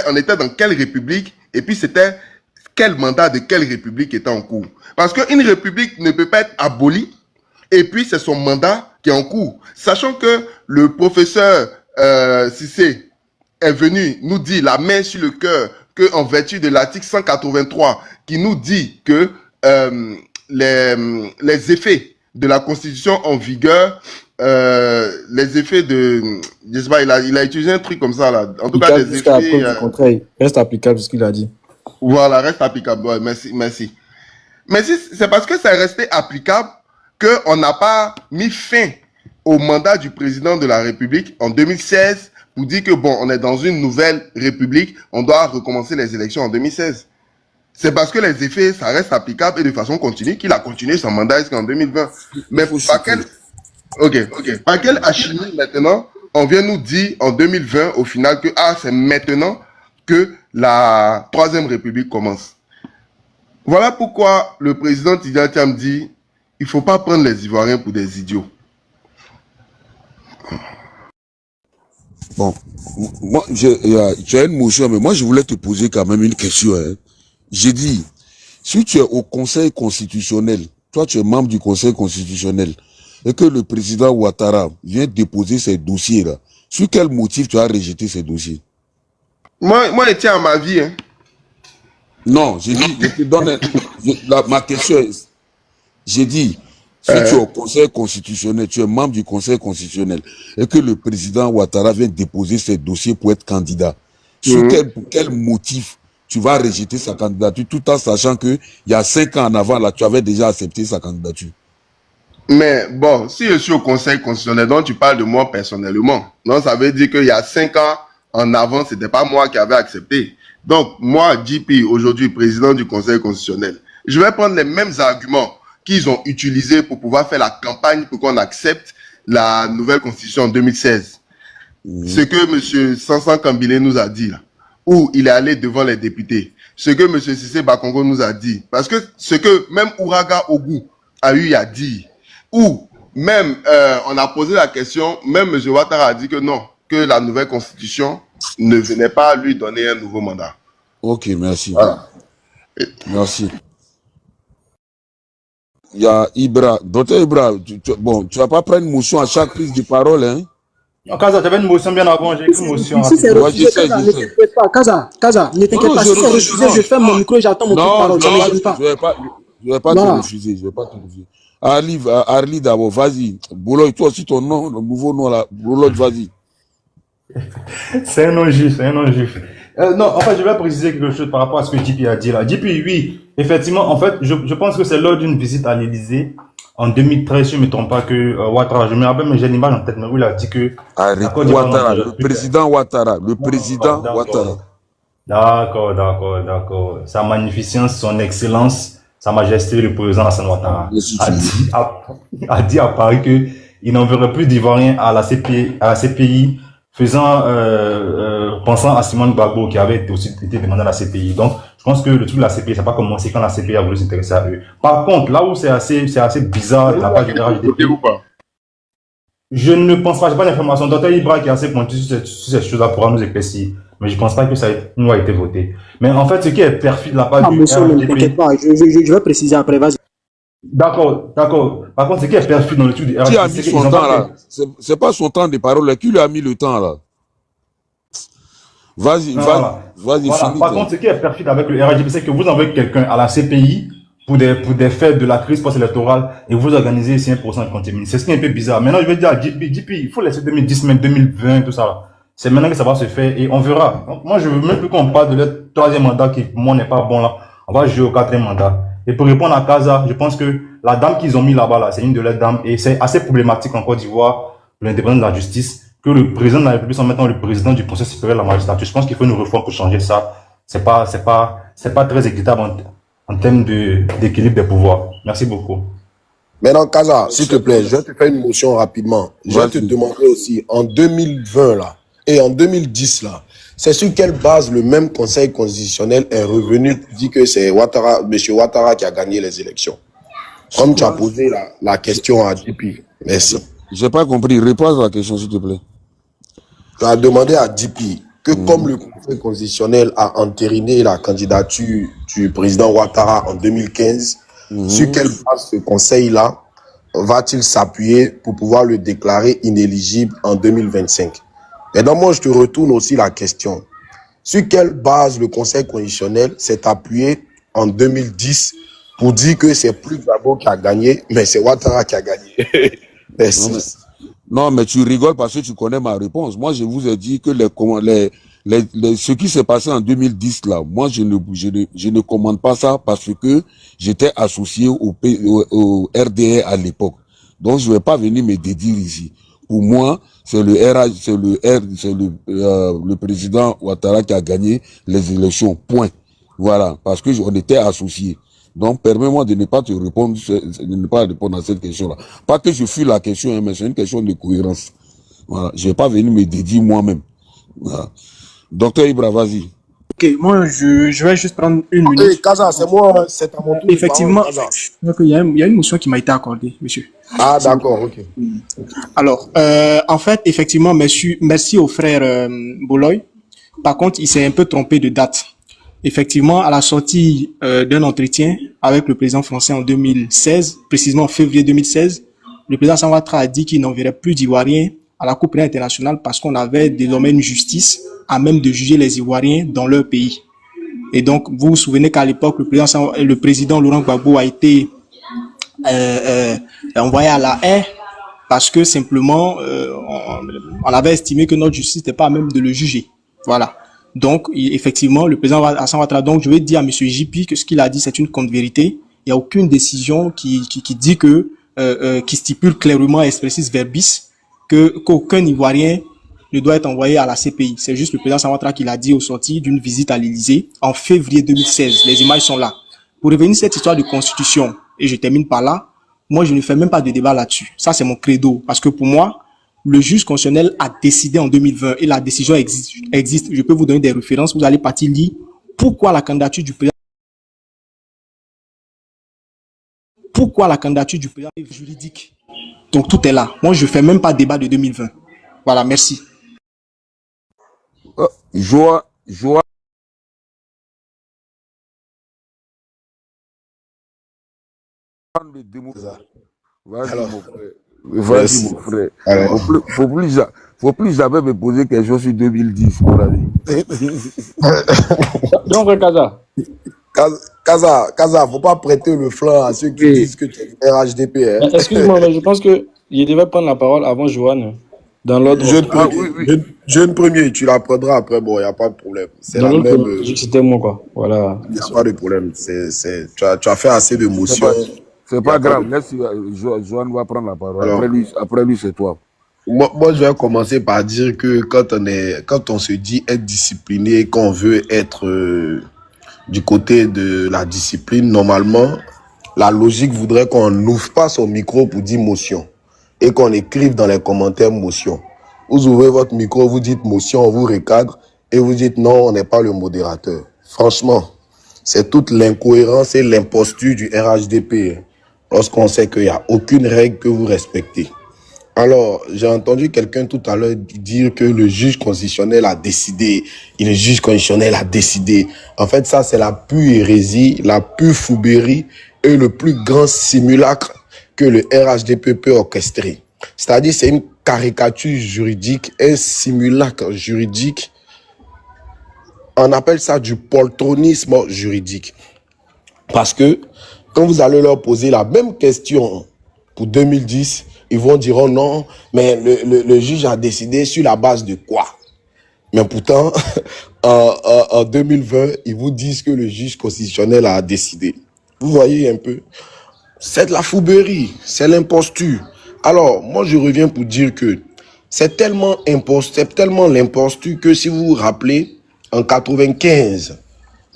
on était dans quelle république et puis c'était quel mandat de quelle république était en cours. Parce qu'une république ne peut pas être abolie et puis c'est son mandat qui est en cours. Sachant que le professeur Cissé est venu nous dire la main sur le cœur qu'en vertu de l'article 183 qui nous dit que les effets de la Constitution en vigueur, les effets de... Je sais pas, il a utilisé un truc comme ça là. En tout cas, des effets... Reste applicable ce qu'il a dit. Voilà, reste applicable. Ouais, merci. Mais c'est parce que c'est resté applicable qu'on n'a pas mis fin au mandat du président de la République en 2016 pour dire que bon, on est dans une nouvelle république, on doit recommencer les élections en 2016. C'est parce que les effets, ça reste applicable et de façon continue qu'il a continué son mandat jusqu'en 2020. Mais par quelle achimie maintenant, on vient nous dire en 2020 au final que c'est maintenant que la Troisième République commence. Voilà pourquoi le président Tidjane Thiam dit il ne faut pas prendre les Ivoiriens pour des idiots. Bon, moi, j'ai une motion, mais moi, je voulais te poser quand même une question. Hein. J'ai dit, si tu es au Conseil constitutionnel, toi, tu es membre du Conseil constitutionnel, et que le président Ouattara vient déposer ces dossiers-là, sur quel motif tu as rejeté ces dossiers? Moi, je tiens à ma vie. Hein. Non, j'ai dit, je te donne ma question est, j'ai dit, si tu es au Conseil constitutionnel, tu es membre du Conseil constitutionnel, et que le président Ouattara vient déposer ses dossiers pour être candidat, sur quel motif tu vas rejeter sa candidature, tout en sachant que il y a 5 ans en avant, là, tu avais déjà accepté sa candidature? Mais bon, si je suis au Conseil constitutionnel, donc tu parles de moi personnellement. Donc ça veut dire qu'il y a 5 ans en avant, c'était pas moi qui avais accepté. Donc moi, JP, aujourd'hui président du Conseil constitutionnel, je vais prendre les mêmes arguments qu'ils ont utilisés pour pouvoir faire la campagne pour qu'on accepte la nouvelle constitution en 2016. Ce que M. Sansan Kambile nous a dit là, où il est allé devant les députés, ce que M. Sissé Bakongo nous a dit, parce que ce que même Ouraga Ogou a eu à dire, ou même on a posé la question, même M. Ouattara a dit que non, que la nouvelle constitution ne venait pas lui donner un nouveau mandat. Ok, merci. Voilà. Merci. Il y a Ibra. Docteur Ibra, tu vas pas prendre une motion à chaque prise de parole, hein? En Kaza, j'avais une motion bien avant, j'ai écrit une motion. Si c'est refusé, Kaza, ne t'inquiète pas. Kaza, ne t'inquiète pas. Si c'est refusé, je ferme mon micro et j'attends mon tour de parole. Je vais pas te refuser. Je vais pas te refuser. Arli d'abord, vas-y. Boulogne, toi aussi ton nom, le nouveau nom là. Boulogne, vas-y. C'est un nom juif, c'est un nom juif. Non, en fait, je vais préciser quelque chose par rapport à ce que JP a dit là. JP, oui, effectivement, en fait, je pense que c'est lors d'une visite à l'Élysée, en 2013, si je ne me trompe pas, que Ouattara, je me rappelle, mais j'ai une image en tête, mais où il a dit que... Ouattara, le président Ouattara, D'accord. Sa magnificence, son excellence, sa majesté, le président Hassan Ouattara a dit à Paris que il n'enverrait plus d'Ivoiriens à la CPI, pensant à Simone Gbagbo qui avait aussi été demandé à la CPI. Donc, je pense que le truc de la CPI, ça n'a pas commencé quand la CPI a voulu s'intéresser à eux. Par contre, là où c'est assez bizarre de la part du RHDP, je ne pense pas, j'ai pas d'informations. Dr Ibra qui est assez pointu sur ces choses-là pourra nous éclaircir. Mais je ne pense pas que une loi a été votée. Mais en fait, ce qui est perfide de la part du RHDP... Ne t'inquiète pas, je vais préciser après, vas-y. D'accord. Par contre, ce qui est perfide dans le truc du RHDP... Qui a mis son temps là? C'est pas son temps de parole, qui lui a mis le temps là? Vas-y, finis. Par contre, ce qui est perfide avec le RHDP, c'est que vous envoyez quelqu'un à la CPI pour des faits de la crise post-électorale et vous organisez 5% de contamination. C'est ce qui est un peu bizarre. Maintenant, je vais dire à JP, il faut laisser 2010, même 2020, tout ça. C'est maintenant que ça va se faire et on verra. Donc, moi, je veux même plus qu'on parle de leur troisième mandat qui, pour moi, n'est pas bon là. On va jouer au quatrième mandat. Et pour répondre à Kaza, je pense que la dame qu'ils ont mis là-bas, là, c'est une de leurs dames et c'est assez problématique en Côte d'Ivoire, l'indépendance de la justice, que le président de la République soit maintenant le président du Conseil supérieur de la magistrature. Je pense qu'il faut une réforme pour changer ça. C'est pas très équitable en termes d'équilibre des pouvoirs. Merci beaucoup. Maintenant, Kaza, s'il te plaît, je vais te faire une motion rapidement. Je vais te demander aussi, en 2020 là, et en 2010 là, c'est sur quelle base le même Conseil constitutionnel est revenu pour dire que c'est Ouattara, M. Ouattara qui a gagné les élections? Comme tu as posé la question à JP. Merci. J'ai pas compris. Réponds à la question, s'il te plaît. Tu as demandé à JP que comme le Conseil constitutionnel a entériné la candidature du président Ouattara en 2015, sur quelle base ce conseil-là va-t-il s'appuyer pour pouvoir le déclarer inéligible en 2025? Et donc moi, je te retourne aussi la question. Sur quelle base le Conseil constitutionnel s'est appuyé en 2010 pour dire que c'est plus Gbagbo qui a gagné, mais c'est Ouattara qui a gagné? Merci. Non, mais tu rigoles parce que tu connais ma réponse. Moi, je vous ai dit que ce qui s'est passé en 2010 là, moi, je ne commande pas ça parce que j'étais associé au RDR à l'époque. Donc, je ne vais pas venir me dédire ici. pour moi, c'est le RH, le président Ouattara qui a gagné les élections. Point. Voilà, parce que on était associés. Donc, permets-moi de ne pas te répondre, de ne pas répondre à cette question-là. Pas que je fuis la question, mais c'est une question de cohérence. Voilà, je vais pas venir me dédier moi-même. Voilà. Docteur Ibra, vas-y. Ok, moi, je vais juste prendre une Hey, minute. Kaza, c'est moi, c'est à mon tour de Effectivement, parole, Kaza. donc, il y a une motion qui m'a été accordée, monsieur. Ah, d'accord, ok. Alors, en fait, effectivement, merci au frère Boloy. Par contre, il s'est un peu trompé de date. Effectivement, à la sortie d'un entretien avec le président français en 2016, précisément en février 2016, le président Alassane Ouattara a dit qu'il n'enverrait plus d'Ivoiriens à la Cour pénale internationale parce qu'on avait désormais une justice à même de juger les Ivoiriens dans leur pays. Et donc, vous vous souvenez qu'à l'époque, le président Laurent Gbagbo a été envoyé à la haie parce que simplement, on avait estimé que notre justice n'était pas à même de le juger. Voilà. Donc, effectivement, le président Alassane Ouattara, donc je vais dire à M. JP que ce qu'il a dit, c'est une contre-vérité. Il n'y a aucune décision qui dit que, qui stipule clairement, expressis verbis, qu'aucun Ivoirien ne doit être envoyé à la CPI. C'est juste le président Alassane Ouattara qui l'a dit au sorti d'une visite à l'Élysée en février 2016. Les images sont là. Pour revenir sur cette histoire de constitution, et je termine par là, moi, je ne fais même pas de débat là-dessus. Ça, c'est mon credo. Parce que pour moi, le juge constitutionnel a décidé en 2020 et la décision existe. Je peux vous donner des références. Vous allez partir lire pourquoi la candidature du président est juridique. Donc, tout est là. Moi, je ne fais même pas de débat de 2020. Voilà, merci. Joa, de démocratie. Vas-y, Alors, mon frère. Vas-y, mon frère. Alors, Faut plus jamais me poser quelque chose sur 2010, mon ami. Donc, Kaza. Kaza, faut pas prêter le flanc à ceux qui Oui. disent que tu es RHDP. Hein. Excuse-moi, mais je pense que je devais prendre la parole avant Joanne. Dans l'ordre. Jeune Ah, premier, oui. jeune premier, tu la prendras après, bon, il n'y a pas de problème. C'est Dans la l'autre, même. c'était moi, quoi. Voilà. Il n'y a pas de problème. Tu as fait assez de motions. C'est pas grave. Laisse, Joanne va prendre la parole. Alors, Après lui, c'est toi. moi, je vais commencer par dire que quand on se dit être discipliné, qu'on veut être du côté de la discipline, normalement, la logique voudrait qu'on n'ouvre pas son micro pour dire motion et qu'on écrive dans les commentaires motion. Vous ouvrez votre micro, vous dites motion, on vous recadre et vous dites non, on n'est pas le modérateur. Franchement, c'est toute l'incohérence et l'imposture du RHDP lorsqu'on sait qu'il n'y a aucune règle que vous respectez. Alors, j'ai entendu quelqu'un tout à l'heure dire que le juge constitutionnel a décidé, et le juge constitutionnel a décidé. En fait, ça, c'est la pure hérésie, la pure foubérie et le plus grand simulacre que le RHDP peut orchestrer. C'est-à-dire, c'est une caricature juridique, un simulacre juridique. On appelle ça du poltronisme juridique. Parce que quand vous allez leur poser la même question pour 2010, ils vont dire oh non, mais le juge a décidé sur la base de quoi? Mais pourtant, en 2020, ils vous disent que le juge constitutionnel a décidé. Vous voyez un peu? C'est de la fouberie, c'est l'imposture. Alors, moi, je reviens pour dire que c'est tellement l'imposture que si vous vous rappelez, en 95,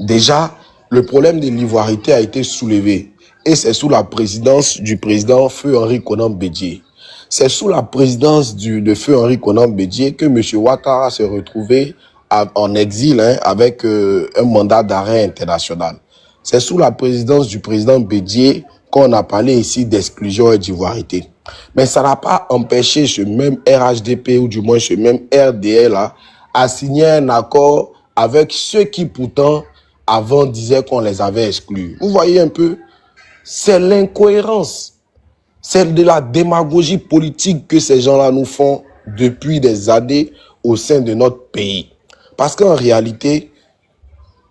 déjà, le problème de l'ivoirité a été soulevé. Et c'est sous la présidence du président Feu Henri Konan Bédié. C'est sous la présidence de Feu Henri Konan Bédié que M. Ouattara s'est retrouvé en exil avec un mandat d'arrêt international. C'est sous la présidence du président Bédié qu'on a parlé ici d'exclusion et d'ivoirité. Mais ça n'a pas empêché ce même RHDP ou du moins ce même RDL à signer un accord avec ceux qui pourtant avant disaient qu'on les avait exclus. Vous voyez un peu? C'est l'incohérence. C'est de la démagogie politique que ces gens-là nous font depuis des années au sein de notre pays. Parce qu'en réalité,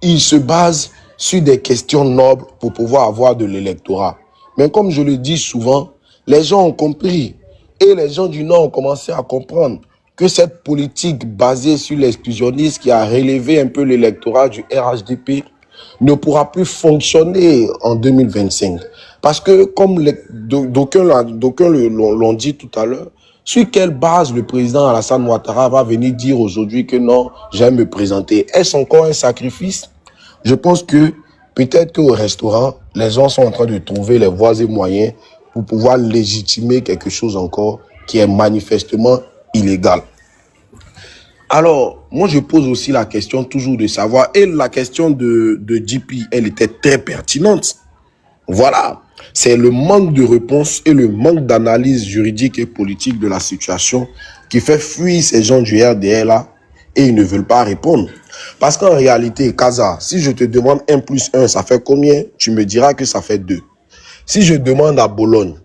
ils se basent sur des questions nobles pour pouvoir avoir de l'électorat. Mais comme je le dis souvent, les gens ont compris et les gens du Nord ont commencé à comprendre que cette politique basée sur l'exclusionnisme qui a relevé un peu l'électorat du RHDP ne pourra plus fonctionner en 2025. Parce que, comme d'aucuns l'ont dit tout à l'heure, Sur quelle base le président Alassane Ouattara va venir dire aujourd'hui que non, j'aime me présenter? Est-ce encore un sacrifice? Je pense que peut-être qu'au restaurant, les gens sont en train de trouver les voies et moyens pour pouvoir légitimer quelque chose encore qui est manifestement illégal. Alors, moi, je pose aussi la question toujours de savoir, et la question de JP, elle était très pertinente. Voilà, c'est le manque de réponse et le manque d'analyse juridique et politique de la situation qui fait fuir ces gens du RDR-là et ils ne veulent pas répondre. Parce qu'en réalité, Kaza, si je te demande 1 plus 1, ça fait combien? Tu me diras que ça fait 2. Si je demande à Bologne,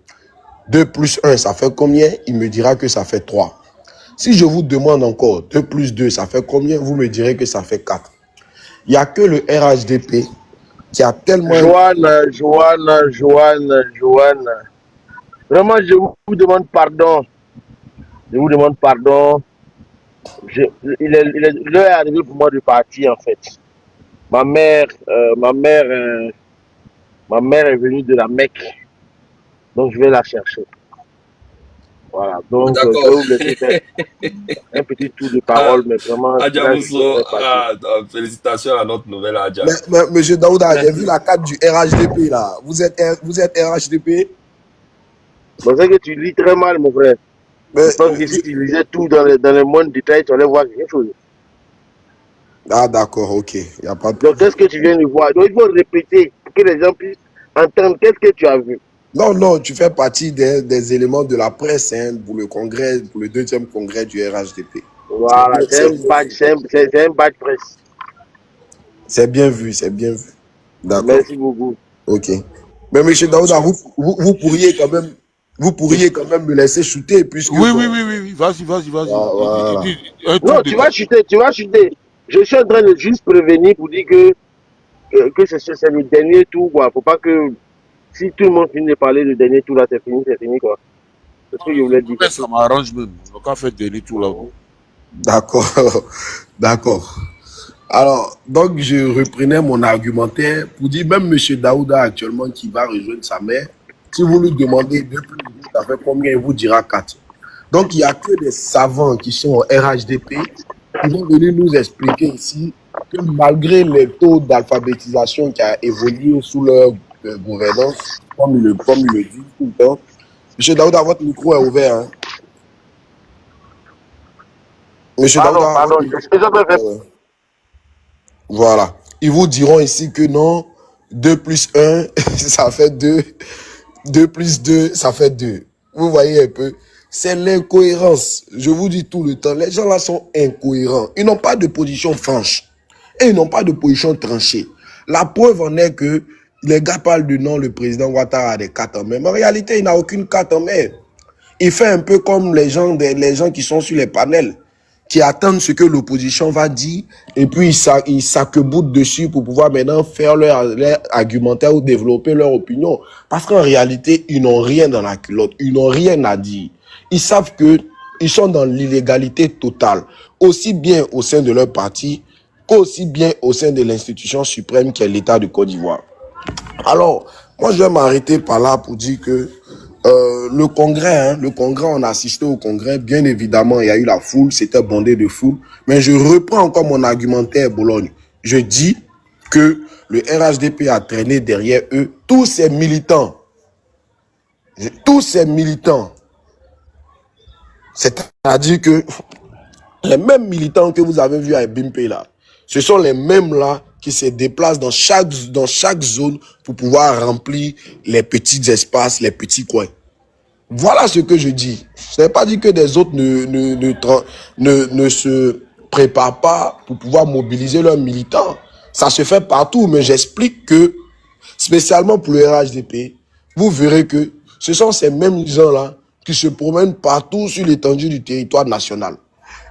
2 plus 1, ça fait combien? Il me dira que ça fait 3. Si je vous demande encore 2 plus 2, ça fait combien? Vous me direz que ça fait 4. Il n'y a que le RHDP qui a tellement... Joanne. Vraiment, je vous demande pardon. Je vous demande pardon. L'heure est arrivée pour moi de partir, en fait. Ma mère est venue de la Mecque. Donc, je vais la chercher. Voilà. Donc, je vais vous laisser faire un petit tour de parole, mais vraiment, Adja là, je Mousso, vais partir. félicitations à notre nouvelle Adja. Mais, monsieur Daouda, j'ai vu la carte du RHDP là. Vous êtes RHDP? C'est ça que tu lis très mal, mon frère. Mais, Je pense que si tu lisais tout dans le moindre détail, tu allais voir quelque chose. ah d'accord, ok. Y a pas de... Donc, qu'est-ce que tu viens de voir? Donc, il faut répéter pour que les gens puissent entendre qu'est-ce que tu as vu. Non, tu fais partie des éléments de la presse hein, pour le congrès, pour le 2e congrès du RHDP. Voilà, c'est un badge presse. C'est bien vu, D'accord. Merci beaucoup. Ok. Mais monsieur Daouda, vous pourriez quand même me laisser shooter puisque... Oui, vas-y. Voilà. Non, tu vas chuter. Je suis en train de juste prévenir pour dire que c'est le dernier tour, quoi. Faut pas que, si tout le monde finit de parler du dernier tour, là, c'est fini, quoi. C'est ce que je voulais dire. Ça m'arrange même. On va faire dernier tour là. D'accord. Alors, donc, je reprenais mon argumentaire pour dire, même monsieur Daouda actuellement qui va rejoindre sa mère, si vous lui demandez 2 plus 2, ça fait combien, il vous dira 4. Donc, il n'y a que des savants qui sont au RHDP qui vont venir nous expliquer ici que malgré les taux d'alphabétisation qui a évolué sous leur gouvernance, comme il le dit tout le temps, monsieur Daouda, votre micro est ouvert. Hein? Monsieur Daouda, Pardon, voilà. Ils vous diront ici que non, 2 plus 1, ça fait 2. 2 plus 2, ça fait 2. Vous voyez un peu, c'est l'incohérence. Je vous dis tout le temps, les gens là sont incohérents. Ils n'ont pas de position franche. Et ils n'ont pas de position tranchée. La preuve en est que les gars parlent du nom, le président Ouattara a des cartes en main. Mais en réalité, il n'a aucune carte en main. Il fait un peu comme les gens qui sont sur les panels, qui attendent ce que l'opposition va dire, et puis ils s'arc-boutent dessus pour pouvoir maintenant faire leur argumentaire ou développer leur opinion. Parce qu'en réalité, ils n'ont rien dans la culotte, ils n'ont rien à dire. Ils savent que ils sont dans l'illégalité totale, aussi bien au sein de leur parti, qu'aussi bien au sein de l'institution suprême qui est l'État de Côte d'Ivoire. Alors, moi je vais m'arrêter par là pour dire que le congrès, on a assisté au congrès, bien évidemment, il y a eu la foule, c'était bondé de foule, mais je reprends encore mon argumentaire, Bologne. Je dis que le RHDP a traîné derrière eux tous ces militants. C'est-à-dire que les mêmes militants que vous avez vus à Bimpe là, ce sont les mêmes là qui se déplacent dans chaque zone pour pouvoir remplir les petits espaces, les petits coins. Voilà ce que je dis. Je n'ai pas dit que des autres ne se préparent pas pour pouvoir mobiliser leurs militants. Ça se fait partout, mais j'explique que, spécialement pour le RHDP, vous verrez que ce sont ces mêmes gens-là qui se promènent partout sur l'étendue du territoire national.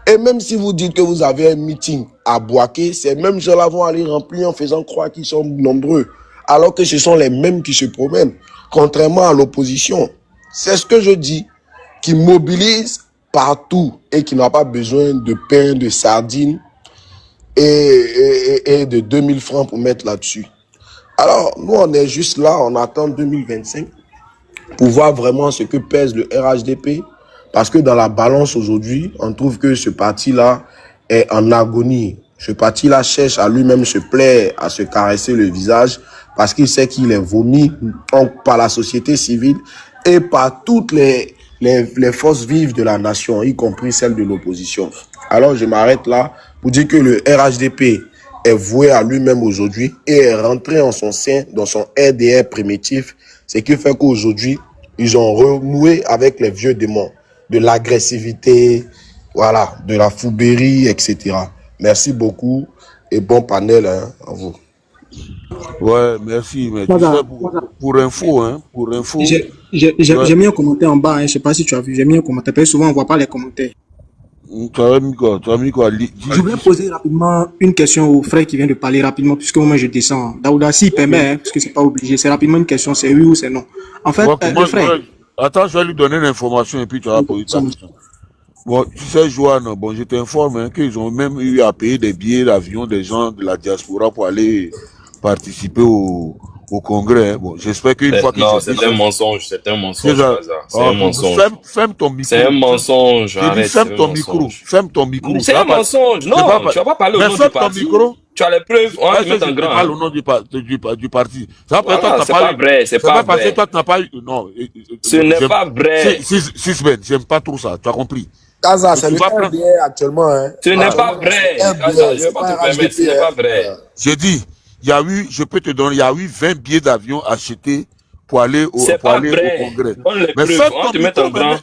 Et même si vous dites que vous avez un meeting à Bouaké, ces mêmes gens-là vont aller remplir en faisant croire qu'ils sont nombreux, alors que ce sont les mêmes qui se promènent, contrairement à l'opposition. C'est ce que je dis, qui mobilise partout et qui n'a pas besoin de pain, de sardines et de 2000 francs pour mettre là-dessus. Alors, nous, on est juste là, on attend 2025 pour voir vraiment ce que pèse le RHDP, Parce que dans la balance aujourd'hui, on trouve que ce parti-là est en agonie. Ce parti-là cherche à lui-même se plaire, à se caresser le visage, parce qu'il sait qu'il est vomi par la société civile et par toutes les forces vives de la nation, y compris celles de l'opposition. Alors je m'arrête là pour dire que le RHDP est voué à lui-même aujourd'hui et est rentré en son sein, dans son RDR primitif, ce qui fait qu'aujourd'hui, ils ont renoué avec les vieux démons, de l'agressivité, voilà, de la foubérie, etc. Merci beaucoup et bon panel hein, à vous. Ouais, merci. Mais tu sais, pour info, J'ai mis un commentaire en bas, hein, je sais pas si tu as vu, j'ai mis un commentaire, parce que souvent on voit pas les commentaires. tu as mis quoi? Tu as mis quoi? Je voulais poser rapidement une question au frère qui vient de parler rapidement, puisque moi je descends. Daouda, s'il permet, hein, parce que c'est pas obligé, c'est rapidement une question, c'est oui ou c'est non. En fait, le frère... Attends, je vais lui donner l'information et puis tu vas poser ta question. Bon, tu sais, Joanne, bon, je t'informe hein, qu'ils ont même eu à payer des billets d'avion des gens de la diaspora pour aller participer au congrès. Hein. Bon, j'espère qu'une fois que non, c'est un mensonge, c'est un mensonge. C'est un mensonge. Ferme ton micro. C'est un mensonge. Arrête, ferme ton micro. Ferme ton micro. C'est un mensonge. Non, tu vas pas parler au nom du parti. Tu as les preuves. On va te mettre en grand. Parle au nom du parti. C'est pas vrai. C'est pas parce que vrai. toi, tu n'as pas eu. Non. Ce n'est pas vrai. Sisben, j'aime pas trop ça. Tu as compris? Kaza, c'est le RDR actuellement. Hein. Ce n'est pas vrai. Kaza, je ne vais pas te permettre. Ce n'est pas vrai. J'ai dit, je peux te donner, il y a eu 20 billets d'avion achetés pour aller au congrès. Mais on va te mettre en grand.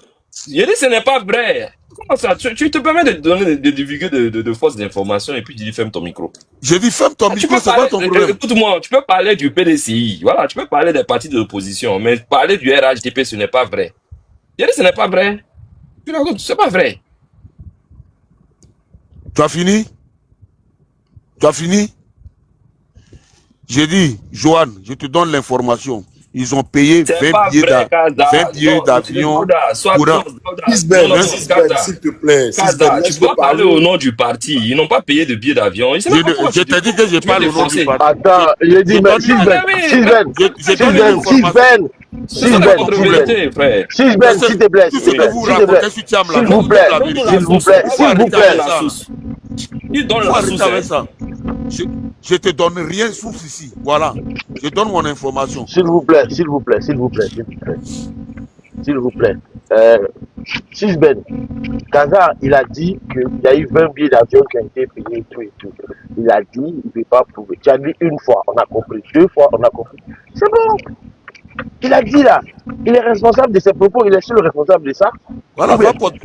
Je dis, ce n'est pas vrai. Comment ça? Tu te permets de donner des divulguer de fausses informations et puis tu dis, ferme ton micro. J'ai dit, ferme ton micro, c'est pas ton problème. Écoute-moi, tu peux parler du PDCI. Voilà, tu peux parler des partis de l'opposition, mais parler du RHDP, ce n'est pas vrai. Je dis, ce n'est pas vrai. C'est pas vrai. Tu as fini? Tu as fini? J'ai dit, Joanne, je te donne l'information. Ils ont payé 20 billets d'avion pour un... S'il te plaît. Tu dois parler au nom du parti. Ils n'ont pas payé de billets d'avion. Je t'ai dit que je parle au nom du parti. Attends, il a dit, mais Sisben, s'il te plaît. S'il vous plaît. Il donne la source. Je te donne rien source ici. Voilà. Je donne mon information. S'il vous plaît. Sisben, Kaza, il a dit qu'il y a eu 20 billets d'avion qui ont été payés et tout. Il a dit, il ne peut pas prouver. Tu as dit une fois, on a compris. 2 fois, on a compris. C'est bon. Il a dit là, il est responsable de ses propos, il est seul responsable de ça. Voilà, va porter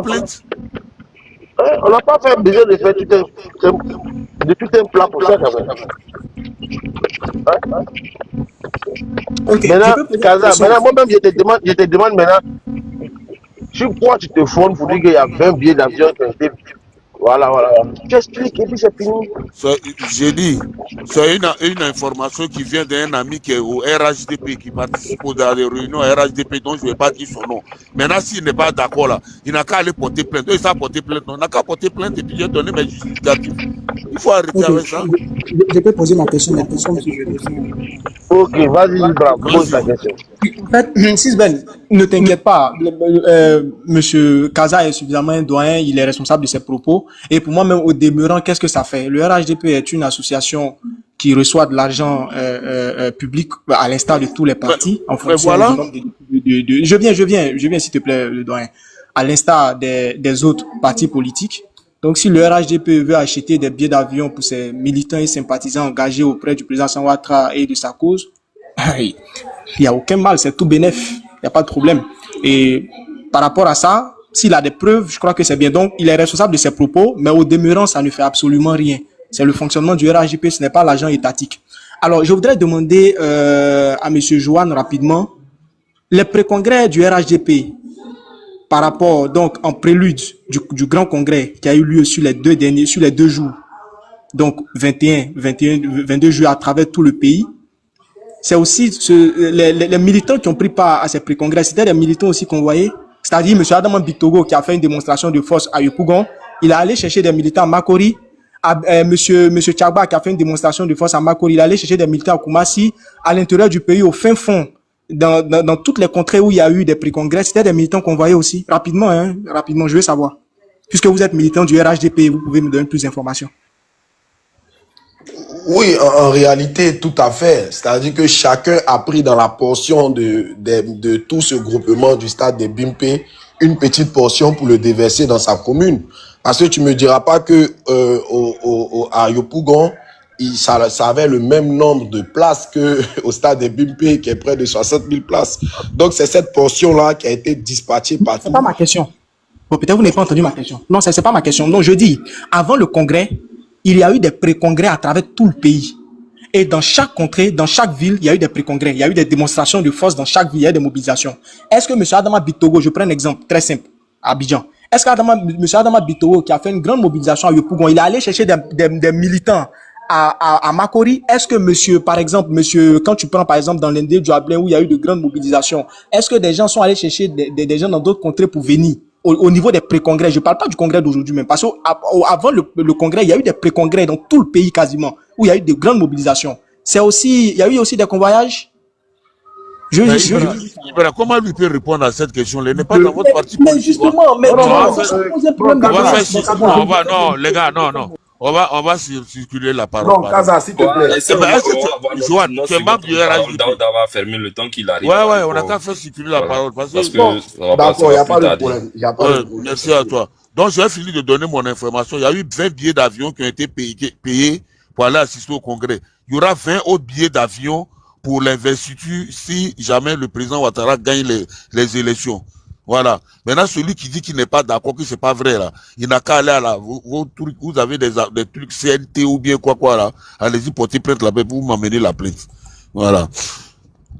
plainte. On n'a pas fait besoin de faire tout un plat pour ça quand même. Okay, maintenant, Kaza, moi-même je te demande maintenant, sur quoi tu te fondes pour dire qu'il y a 20 billets d'avion qui ont été... Voilà. Tu expliques et puis c'est fini. J'ai dit, c'est une information qui vient d'un ami qui est au RHDP, qui participe aux réunions RHDP, dont je ne vais pas dire son nom. Maintenant, s'il n'est pas d'accord là, il n'a qu'à aller porter plainte. Il s'est porté plainte. On n'a qu'à porter plainte et puis j'ai donné mes justificatifs. Il faut arrêter avec ça. Je peux poser ma question maintenant si je descends. Ok, vas-y, pose ta question. En fait, Sisben, ne t'inquiète pas. Monsieur Kaza est suffisamment un doyen, il est responsable de ses propos. Et pour moi, même au demeurant, qu'est-ce que ça fait? Le RHDP est une association qui reçoit de l'argent public à l'instar de tous les partis en fonction du nombre de... Je viens s'il te plaît, le doyen. À l'instar des autres partis politiques. Donc, si le RHDP veut acheter des billets d'avion pour ses militants et sympathisants engagés auprès du président Alassane Ouattara et de sa cause, il n'y a aucun mal, c'est tout bénef, il n'y a pas de problème. Et par rapport à ça, s'il a des preuves, je crois que c'est bien. Donc, il est responsable de ses propos, mais au demeurant, ça ne fait absolument rien. C'est le fonctionnement du RHDP, ce n'est pas l'agent étatique. Alors, je voudrais demander à M. Joanne rapidement, les pré-congrès du RHDP, par rapport, donc, en prélude du grand congrès qui a eu lieu sur les 2 jours, donc 22 juillet à travers tout le pays, c'est aussi les militants qui ont pris part à ces pré-congrès, c'était des militants aussi convoyés. C'est-à-dire, M. Adama Bitogo qui a fait une démonstration de force à Yopougon, il est allé chercher des militants à Makori. M. Tchagba qui a fait une démonstration de force à Makori, il est allé chercher des militants à Koumassi, à l'intérieur du pays, au fin fond dans toutes les contrées où il y a eu des pré-congrès, c'était des militants qu'on voyait aussi. Rapidement, hein, rapidement, je veux savoir. Puisque vous êtes militant du RHDP, vous pouvez me donner plus d'informations. Oui, en réalité, tout à fait. C'est-à-dire que chacun a pris dans la portion de tout ce groupement du stade de Bimpe une petite portion pour le déverser dans sa commune. Parce que tu me diras pas que à Yopougon, ça avait le même nombre de places que au stade de Bimpe, qui est près de 60 000 places. Donc c'est cette portion-là qui a été dispatchée partout. C'est pas ma question. Bon, peut-être vous n'avez pas entendu ma question. Non, c'est pas ma question. Non, je dis, avant le congrès, il y a eu des pré-congrès à travers tout le pays. Et dans chaque contrée, dans chaque ville, il y a eu des pré-congrès. Il y a eu des démonstrations de force dans chaque ville, il y a eu des mobilisations. Est-ce que M. Adama Bitogo, je prends un exemple très simple, à Abidjan, est-ce que M. Adama Bitogo, qui a fait une grande mobilisation à Yopougon, il est allé chercher des militants à Makori? Est-ce que monsieur, par exemple, quand tu prends par exemple dans l'Indé du Ablin où il y a eu de grandes mobilisations, est-ce que des gens sont allés chercher des gens dans d'autres contrées pour venir? Au niveau des pré-congrès, je ne parle pas du congrès d'aujourd'hui même, parce qu'avant le congrès, il y a eu des pré-congrès dans tout le pays quasiment, où il y a eu de grandes mobilisations. Il y a eu aussi des convoyages. Comment lui peut répondre à cette question? Il n'est pas dans votre parti. Mais justement, non, les gars, non. On va circuler la parole. Non, Kaza, s'il te plaît. Joanne, tu es membre du RHDP. Daouda va fermer le temps qu'il arrive. Ouais, on a qu'à faire circuler la parole. Parce que d'accord, il n'y a pas de problème. Merci à toi. Donc, j'ai fini de donner mon information. Il y a eu 20 billets d'avion qui ont été payés pour aller assister au congrès. Il y aura 20 autres billets d'avion pour l'investiture si jamais le président Ouattara gagne les élections. Voilà. Maintenant, celui qui dit qu'il n'est pas d'accord, que c'est pas vrai, là, il n'a qu'à aller à vous avez des trucs CNT ou bien quoi, là. Allez-y, portez plainte là-bas, vous m'amenez la plainte. Voilà.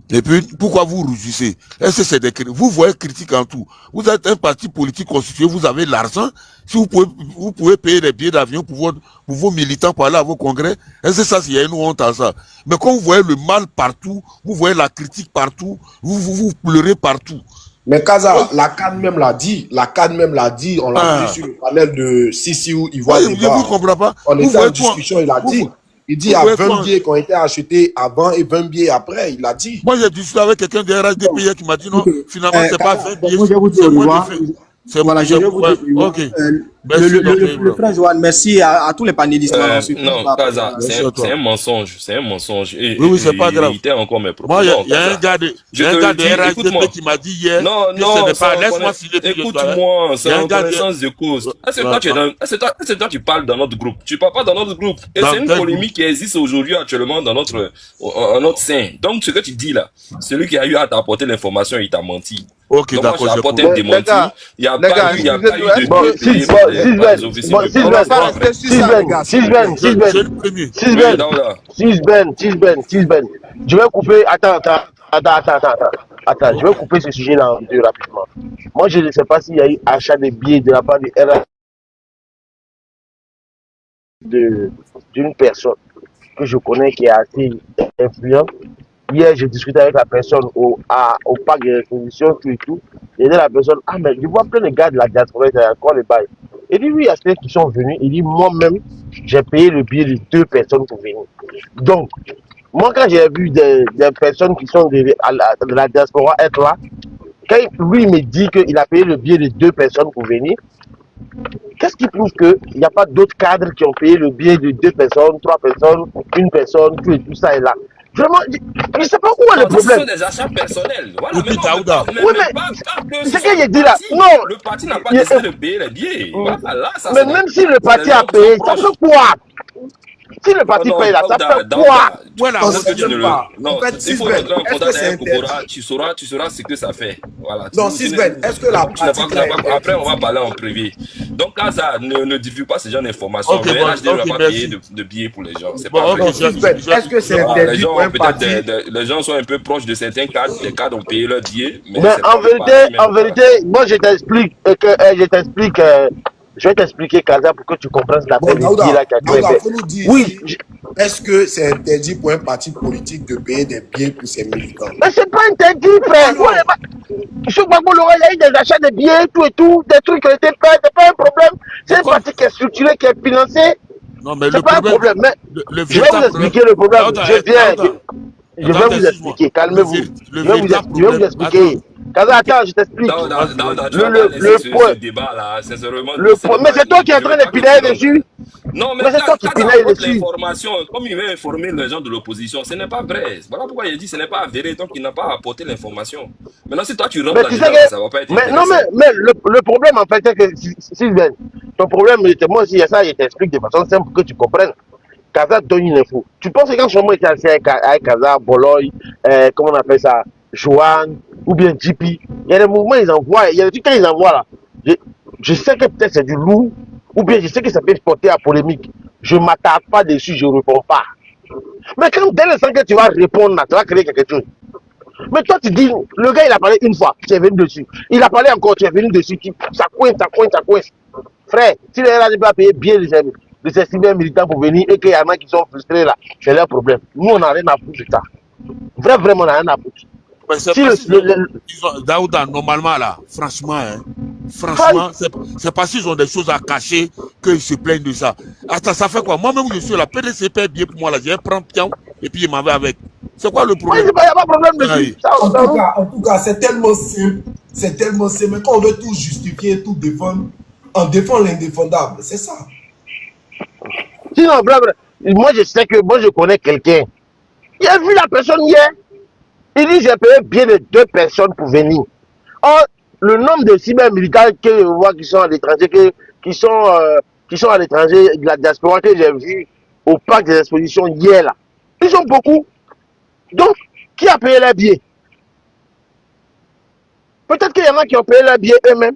Et puis, pourquoi vous rougissez? Est-ce que c'est des critiques? Vous voyez critique en tout. Vous êtes un parti politique constitué, vous avez l'argent. Si vous pouvez payer des billets d'avion pour vos militants pour aller à vos congrès, est-ce que ça, il y a une honte à ça? Mais quand vous voyez le mal partout, vous voyez la critique partout, vous pleurez partout. Mais Kaza, la CAN même l'a dit, on l'a vu sur le panel de Sissi où il voit des Je vous comprends pas. On était en discussion, il a dit. Il dit il y a 20 billets qui ont été achetés avant et 20 billets après, il l'a dit. Moi, j'ai discuté avec quelqu'un de RHDP qui m'a dit non, finalement, c'est pas 20 billets. Moi, je vous dis au revoir. Voilà, je vais vous dire. Ok. Le frère Joanne, merci à tous les panélistes. Non, Kaza, c'est un mensonge. C'est un mensonge. Oui, c'est pas grave. Il encore mes propos. Moi, il y a un gars de RHDP qui m'a dit hier. Non, laisse-moi filer. Écoute-moi, c'est en connaissance de cause. C'est toi, tu parles dans notre groupe. Tu parles pas dans notre groupe. Et c'est une polémique qui existe aujourd'hui actuellement dans notre sein. Donc, ce que tu dis là, celui qui a eu à t'apporter l'information, il t'a menti. Ok, d'accord. J'ai apporté un démenti. Il n'y a pas eu de Sisben. Je vais couper. Attends. Je vais couper ce sujet-là rapidement. Moi, je ne sais pas s'il y a eu achat de billets de la part du RA d'une personne que je connais qui est assez influente. Hier, j'ai discuté avec la personne au parc de réposition, tout et tout. Et là, la personne, mais je vois plein de gars de la diaspora, il y a encore les bails. Il dit, oui, il y a ceux qui sont venus. Il dit, moi-même, j'ai payé le billet de 2 personnes pour venir. Donc, moi, quand j'ai vu des personnes qui sont de la diaspora être là, quand lui me dit qu'il a payé le billet de 2 personnes pour venir, qu'est-ce qui prouve qu'il n'y a pas d'autres cadres qui ont payé le billet de 2 personnes, 3 personnes, 1 personne, tout et tout ça est là? Vraiment, je ne sais pas où est le problème. Ce sont des achats personnels. Voilà, oui, mais c'est ce que j'ai dit là. Non, le parti n'a pas décidé de payer les billets. Voilà, ça, mais même si le parti a payé, ça fait quoi? Si le parti paye là, ça fait quoi? Voilà, non, il faut rentrer en contact avec Kokora, tu sauras ce que ça fait. Voilà. Non, Sisben, est-ce que la pratique... Après, on va parler en privé. Donc là, ça ne diffuse pas ce genre d'informations. Okay, le RHD ne va pas payer de billets pour les gens. C'est pas vrai. Est-ce que c'est interdit pour un parti? Les gens sont un peu proches de certains cadres. Les cadres ont payé leurs billets. Mais en vérité, moi je t'explique je vais t'expliquer, Kaza, pour que tu comprennes la politique là qui a été. Oui. Est-ce que c'est interdit pour un parti politique de payer des billets pour ses militants? Mais c'est pas interdit, frère. Sur Gbagbo Lora, il y a eu des achats de billets, tout et tout, des trucs qui ont été faits, c'est pas un problème. C'est un parti qui est structuré, qui est financé. Non, mais c'est pas un problème. Mais je vais vous expliquer le problème. Je viens. Je Attends, vais vous excuse-moi. expliquer, calmez-vous. Le Je vais véritable je vais vous problème. expliquer. Kaza, attends, je t'explique. Tu vas pas laisser ce Point, débat là, sincèrement, le ce n'est point. Mais pas, c'est toi qui es en je train veux de pas que tu pinailler rentres. dessus. Non, mais Mais c'est toi qui Kaza pinaille apporte dessus. l'information, comme il veut informer les gens de l'opposition, ce n'est pas vrai. Voilà pourquoi il dit que ce n'est pas avéré, donc il n'a pas apporté l'information. Maintenant, si toi tu rentres Mais tu sais là-dedans, ça que. va pas être Mais non, intéressant. mais le problème, en fait, c'est que, Sylvain, ton problème, moi aussi, il y a ça, je t'explique de façon simple pour que tu comprennes. Kaza donne une info. Tu penses que quand je suis assis avec Kaza, Boloy, comment on appelle ça, Johan, ou bien JP, il y a des mouvements, ils envoient, il y a des trucs qu'ils envoient là. Je sais que peut-être c'est du lourd, ou bien je sais que ça peut porter à polémique. Je ne m'attarde pas dessus, je ne réponds pas. Mais quand dès l'instant que tu vas répondre là, tu vas créer quelque chose. Mais toi, tu dis, le gars, il a parlé une fois, tu es venu dessus. Il a parlé encore, tu es venu dessus. Ça coince, ça coince, ça coince. Frère, si les gens doivent payer bien de ces cyber militants pour venir et qu'il y en a qui sont frustrés là, c'est leur problème. Nous, on n'a rien à foutre de ça. Vraiment, on n'a rien à foutre. Mais c'est Si pas si Daouda, normalement là, franchement, c'est parce qu'ils ont des choses à cacher qu'ils se plaignent de ça. Attends, ça fait quoi? Moi-même, je suis là, PDC paie bien pour moi là, j'ai pris un pion et puis il m'en va avec. C'est quoi le problème? Il n'y a pas de problème dessus. En tout cas, c'est tellement simple. C'est tellement simple. Mais quand on veut tout justifier, tout défendre, on défend l'indéfendable. C'est ça. Sinon, moi, je sais que moi, je connais quelqu'un. Il a vu la personne hier. Il dit, j'ai payé bien de 2 personnes pour venir. Or, le nombre de cyber-militaires que je vois qui sont à l'étranger, qui sont à l'étranger, de la diaspora que j'ai vu au parc des expositions hier, là, ils sont beaucoup. Donc, qui a payé les billets? Peut-être qu'il y en a qui ont payé les billets eux-mêmes.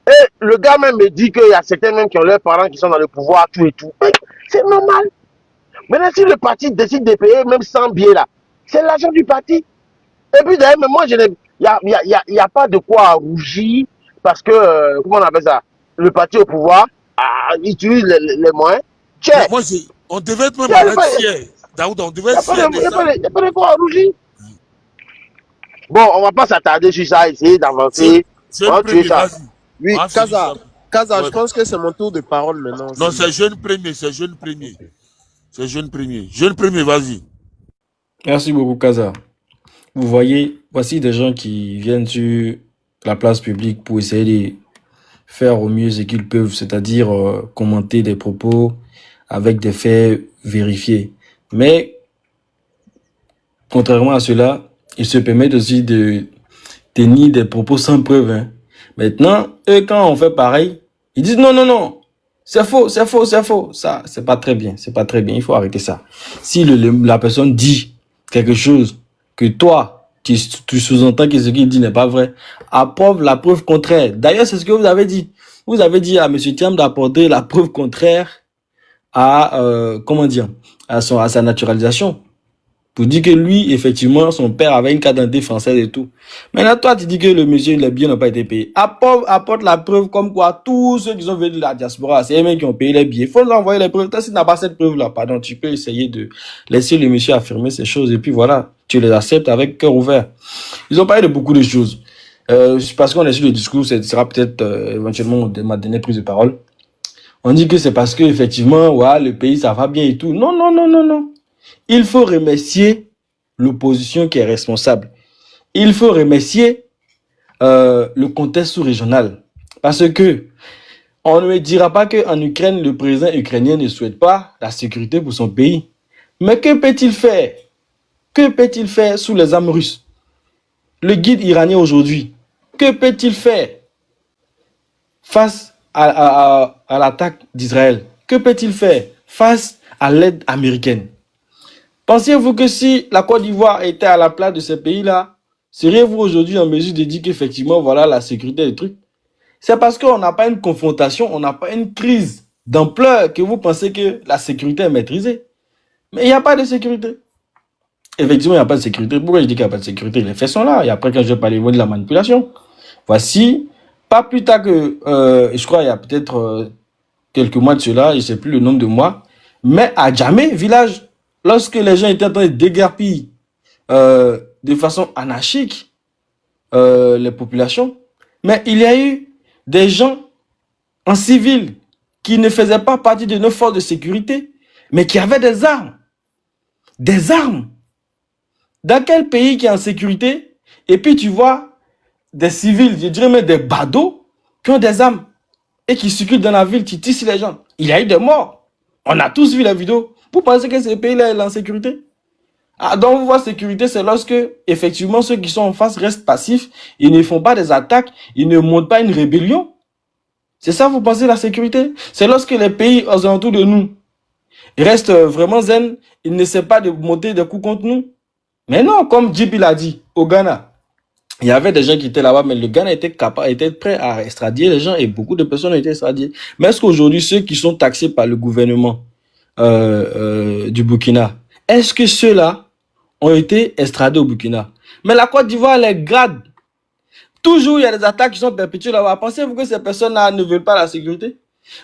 Et le gars même me dit qu'il y a certains même qui ont leurs parents qui sont dans le pouvoir, tout et tout. C'est normal. Maintenant, si le parti décide de payer même 100 billets là, c'est l'argent du parti. Et puis d'ailleurs, moi, il n'y a pas de quoi rougir parce que, comment on appelle ça, le parti au pouvoir utilise les moyens. Tiens, Moi, on devait être même arrêter hier. Daouda, on devait être fiers de ça. Il n'y a pas de quoi rougir. Bon, on ne va pas s'attarder sur ça, essayer d'avancer. C'est le premier, vas-y. Oui, Ah, Kaza, ouais. je pense que c'est mon tour de parole maintenant. Non, c'est jeune premier, c'est jeune premier. C'est jeune premier. Jeune premier, vas-y. Merci beaucoup, Kaza. Vous voyez, voici des gens qui viennent sur la place publique pour essayer de faire au mieux ce qu'ils peuvent, c'est-à-dire commenter des propos avec des faits vérifiés. Mais, contrairement à cela, ils se permettent aussi de tenir des propos sans preuve. Hein. Maintenant, eux, quand on fait pareil, ils disent non, non, non, c'est faux, c'est faux, c'est faux. Ça, c'est pas très bien, c'est pas très bien, il faut arrêter ça. Si la personne dit quelque chose que toi, tu sous-entends que ce qu'il dit n'est pas vrai, approuve la preuve contraire. D'ailleurs, c'est ce que vous avez dit. Vous avez dit à M. Thiam d'apporter la preuve contraire à, comment dire, à sa naturalisation. Pour dire que lui, effectivement, son père avait une carte d'identité française et tout. Maintenant, toi, tu dis que le monsieur, les billets n'ont pas été payés. Apporte la preuve comme quoi tous ceux qui sont venus de la diaspora, c'est eux-mêmes qui ont payé les billets. Il faut nous envoyer les preuves. Toi, si tu n'as pas cette preuve-là, pardon, tu peux essayer de laisser le monsieur affirmer ces choses et puis voilà, tu les acceptes avec cœur ouvert. Ils ont parlé de beaucoup de choses. Parce qu'on est sur le discours, ce sera peut-être éventuellement ma dernière prise de parole. On dit que c'est parce que effectivement, ouais, le pays, ça va bien et tout. Non, non, non, non, non. Il faut remercier l'opposition qui est responsable. Il faut remercier le contexte sous-régional. Parce que on ne me dira pas qu'en Ukraine, le président ukrainien ne souhaite pas la sécurité pour son pays. Mais que peut-il faire? Que peut-il faire sous les armes russes? Le guide iranien aujourd'hui, que peut-il faire face à l'attaque d'Israël? Que peut-il faire face à l'aide américaine? Pensez-vous que si la Côte d'Ivoire était à la place de ces pays-là, seriez-vous aujourd'hui en mesure de dire qu'effectivement, voilà la sécurité des trucs? C'est parce qu'on n'a pas une confrontation, on n'a pas une crise d'ampleur que vous pensez que la sécurité est maîtrisée. Mais il n'y a pas de sécurité. Effectivement, il n'y a pas de sécurité. Pourquoi je dis qu'il n'y a pas de sécurité? Les faits sont là. Et après, quand je vais parler de la manipulation, voici, pas plus tard que, je crois, il y a peut-être quelques mois de cela, je ne sais plus le nombre de mois, mais à Djamé, village, lorsque les gens étaient en train de déguerpir de façon anarchique les populations, mais il y a eu des gens en civil qui ne faisaient pas partie de nos forces de sécurité, mais qui avaient des armes. Des armes. Dans quel pays qui est en sécurité, et puis tu vois des civils, je dirais même des badauds, qui ont des armes et qui circulent dans la ville, qui tissent les gens. Il y a eu des morts. On a tous vu la vidéo. Vous pensez que ce pays-là est en sécurité? Ah, donc vous voyez, sécurité, c'est lorsque, effectivement, ceux qui sont en face restent passifs, ils ne font pas des attaques, ils ne montent pas une rébellion. C'est ça, vous pensez, la sécurité? C'est lorsque les pays aux alentours de nous restent vraiment zen, ils n'essaient pas de monter des coups contre nous. Mais non, comme JP l'a dit, au Ghana, il y avait des gens qui étaient là-bas, mais le Ghana était prêt à extradier les gens et beaucoup de personnes ont été extradiées. Mais est-ce qu'aujourd'hui, ceux qui sont taxés par le gouvernement du Burkina, est-ce que ceux-là ont été extradés au Burkina? Mais la Côte d'Ivoire les garde. Toujours, il y a des attaques qui sont perpétuées là-bas. Pensez-vous que ces personnes-là ne veulent pas la sécurité?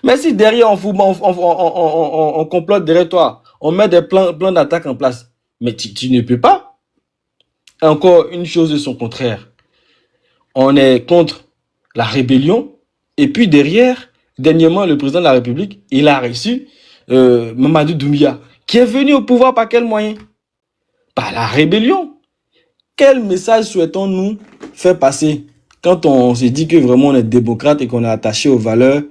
Mais si derrière, on complote derrière toi, on met des plans d'attaque en place, mais tu ne peux pas. Encore une chose de son contraire. On est contre la rébellion. Et puis derrière, dernièrement, le président de la République, il a reçu Mamadou Doumbia, qui est venu au pouvoir par quel moyen? Par la rébellion. Quel message souhaitons-nous faire passer quand on se dit que vraiment on est démocrate et qu'on est attaché aux valeurs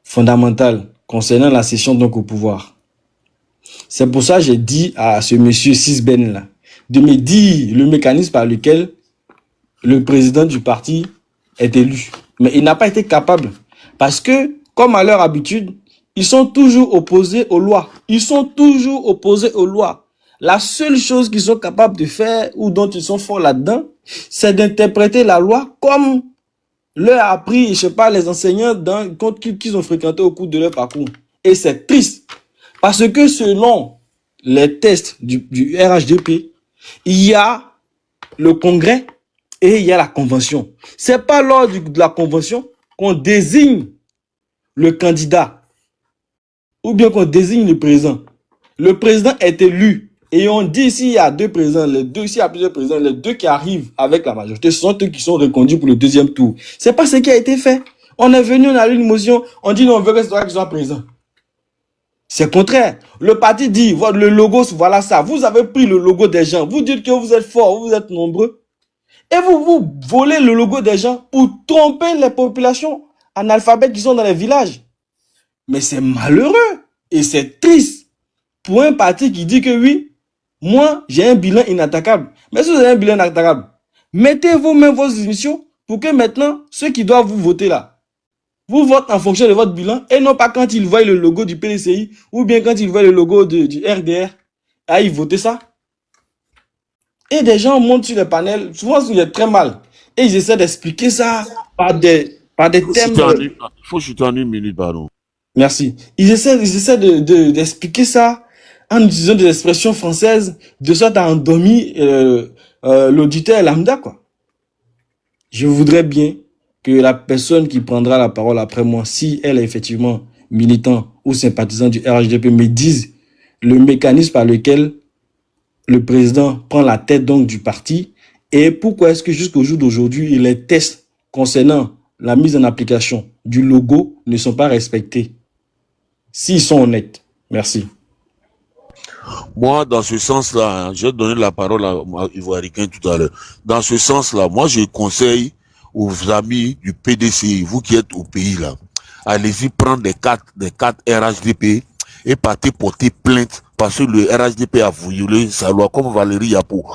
fondamentales concernant la cession donc au pouvoir? C'est pour ça que j'ai dit à ce monsieur Sisben là de me dire le mécanisme par lequel le président du parti est élu. Mais il n'a pas été capable. Parce que, comme à leur habitude, ils sont toujours opposés aux lois. Ils sont toujours opposés aux lois. La seule chose qu'ils sont capables de faire ou dont ils sont forts là-dedans, c'est d'interpréter la loi comme leur a appris, je sais pas, les enseignants qu'ils ont fréquenté au cours de leur parcours. Et c'est triste. Parce que selon les tests du RHDP, il y a le congrès et il y a la convention. C'est pas lors de la convention qu'on désigne le candidat ou bien qu'on désigne le président. Le président est élu et on dit s'il y a deux présidents, s'il y a plusieurs présidents, les deux qui arrivent avec la majorité, ce sont eux qui sont reconduits pour le deuxième tour. C'est pas ce qui a été fait. On est venu, on a eu une motion, on dit non, on veut que ce soit qu'ils soient présents. C'est contraire. Le parti dit, le logo, voilà ça. Vous avez pris le logo des gens. Vous dites que vous êtes forts, vous êtes nombreux. Et vous volez le logo des gens pour tromper les populations analphabètes qui sont dans les villages. Mais c'est malheureux et c'est triste pour un parti qui dit que oui, moi, j'ai un bilan inattaquable. Mais si vous avez un bilan inattaquable, mettez vous-même vos émissions pour que maintenant, ceux qui doivent vous voter là, vous votez en fonction de votre bilan et non pas quand ils voient le logo du PDCI ou bien quand ils voient le logo du RDR. Ah, ils votent ça. Et des gens montent sur les panels, souvent il est très mal. Et ils essaient d'expliquer ça par des thèmes. Il faut chuter en une minute, pardon. Merci. Ils essaient d'expliquer ça en utilisant des expressions françaises de sorte à endormir l'auditeur lambda, quoi. Je voudrais bien que la personne qui prendra la parole après moi, si elle est effectivement militant ou sympathisant du RHDP, me dise le mécanisme par lequel le président prend la tête donc du parti et pourquoi est-ce que jusqu'au jour d'aujourd'hui, les tests concernant la mise en application du logo ne sont pas respectés. S'ils sont honnêtes. Merci. Moi, dans ce sens-là, j'ai donné la parole à Ivoiricain tout à l'heure. Dans ce sens-là, moi, je conseille aux amis du PDCI, vous qui êtes au pays là, allez-y prendre des cartes RHDP et partez porter plainte parce que le RHDP a violé sa loi comme Valérie Yapo.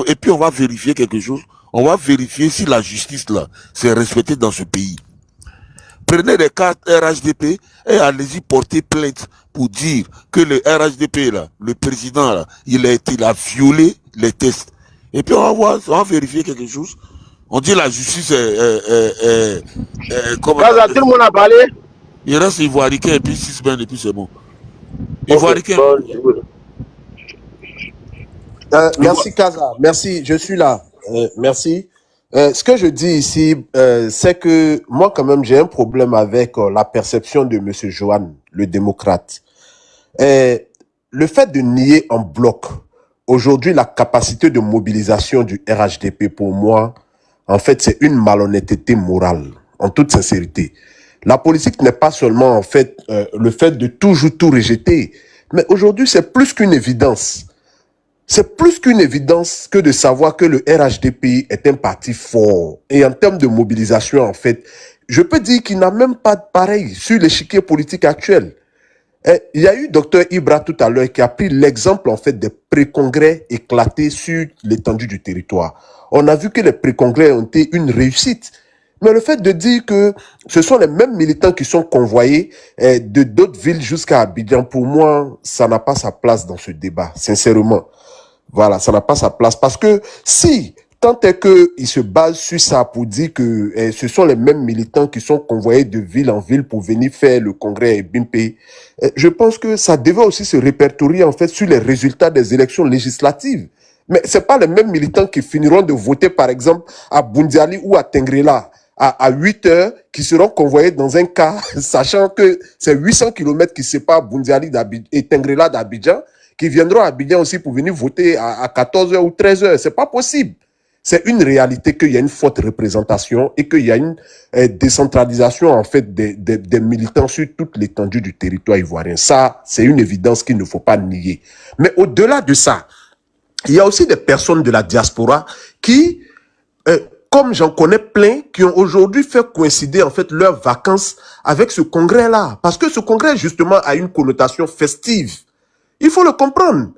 Et puis on va vérifier quelque chose. On va vérifier si la justice là s'est respectée dans ce pays. Prenez des cartes RHDP et allez-y porter plainte pour dire que le RHDP là, le président là, il a violé les tests. Et puis on va vérifier quelque chose. On dit la justice est Kaza, tout le monde a parlé. Il reste Ivoiricain et puis 6 semaines et puis c'est bon. Ivoiricain. Okay, bon, merci Kaza, merci, je suis là. Merci. Ce que je dis ici, c'est que moi quand même j'ai un problème avec la perception de M. Johan, le démocrate. Le fait de nier en bloc aujourd'hui la capacité de mobilisation du RHDP, pour moi, en fait, c'est une malhonnêteté morale, en toute sincérité. La politique n'est pas seulement, en fait, le fait de toujours tout rejeter, mais aujourd'hui, c'est plus qu'une évidence. C'est plus qu'une évidence que de savoir que le RHDP est un parti fort. Et en termes de mobilisation, en fait, je peux dire qu'il n'a même pas de pareil sur l'échiquier politique actuel. Il y a eu Dr Ibra tout à l'heure qui a pris l'exemple en fait des pré-congrès éclatés sur l'étendue du territoire. On a vu que les pré-congrès ont été une réussite. Mais le fait de dire que ce sont les mêmes militants qui sont convoyés de d'autres villes jusqu'à Abidjan, pour moi, ça n'a pas sa place dans ce débat, sincèrement. Voilà, ça n'a pas sa place. Parce que si, tant est qu'il se base sur ça pour dire que ce sont les mêmes militants qui sont convoyés de ville en ville pour venir faire le congrès à Bimpe, je pense que ça devait aussi se répertorier en fait sur les résultats des élections législatives. Mais c'est pas les mêmes militants qui finiront de voter, par exemple, à Bundiali ou à Tengrela à 8 heures, qui seront convoyés dans un cas, sachant que c'est 800 km qui séparent Bundiali et Tengrela d'Abidjan, qui viendront à Abidjan aussi pour venir voter à 14 heures ou 13 heures. C'est pas possible. C'est une réalité qu'il y a une forte représentation et qu'il y a une décentralisation en fait des militants sur toute l'étendue du territoire ivoirien. Ça, c'est une évidence qu'il ne faut pas nier. Mais au-delà de ça, il y a aussi des personnes de la diaspora qui, comme j'en connais plein, qui ont aujourd'hui fait coïncider en fait leurs vacances avec ce congrès-là. Parce que ce congrès, justement, a une connotation festive. Il faut le comprendre.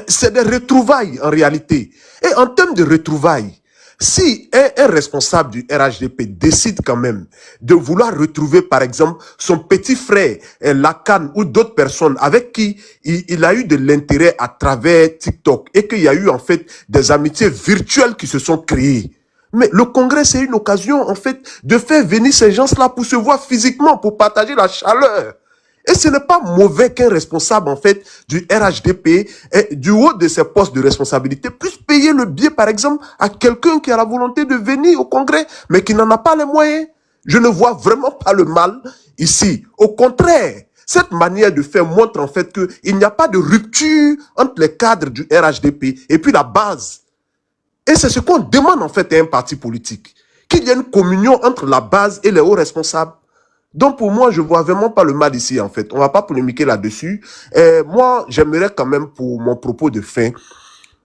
C'est des retrouvailles en réalité. Et en termes de retrouvailles, si un responsable du RHDP décide quand même de vouloir retrouver par exemple son petit frère Lacan ou d'autres personnes avec qui il a eu de l'intérêt à travers TikTok et qu'il y a eu en fait des amitiés virtuelles qui se sont créées. Mais le congrès, c'est une occasion en fait de faire venir ces gens-là pour se voir physiquement, pour partager la chaleur. Et ce n'est pas mauvais qu'un responsable, en fait, du RHDP, du haut de ses postes de responsabilité, puisse payer le billet, par exemple, à quelqu'un qui a la volonté de venir au congrès, mais qui n'en a pas les moyens. Je ne vois vraiment pas le mal ici. Au contraire, cette manière de faire montre, en fait, qu'il n'y a pas de rupture entre les cadres du RHDP et puis la base. Et c'est ce qu'on demande, en fait, à un parti politique. Qu'il y ait une communion entre la base et les hauts responsables. Donc pour moi, je vois vraiment pas le mal ici en fait. On va pas polémiquer là-dessus. Moi, j'aimerais quand même pour mon propos de fin,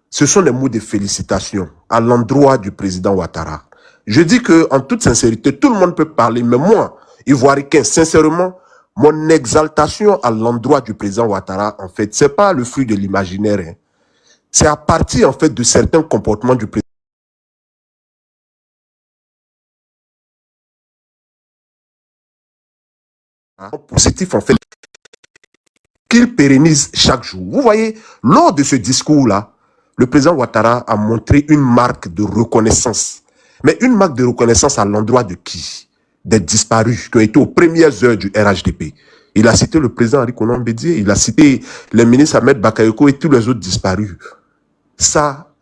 ce sont des mots de félicitations à l'endroit du président Ouattara. Je dis que en toute sincérité, tout le monde peut parler, mais moi, Ivoiricain, sincèrement, mon exaltation à l'endroit du président Ouattara, en fait, c'est pas le fruit de l'imaginaire. Hein. C'est à partir en fait de certains comportements du président positif en fait qu'il pérennise chaque jour. Vous voyez, lors de ce discours-là, le président Ouattara a montré une marque de reconnaissance. Mais une marque de reconnaissance à l'endroit de qui? Des disparus qui ont été aux premières heures du RHDP. Il a cité le président Henri Konan Bédié, il a cité les ministres Ahmed Bakayoko et tous les autres disparus. Ça,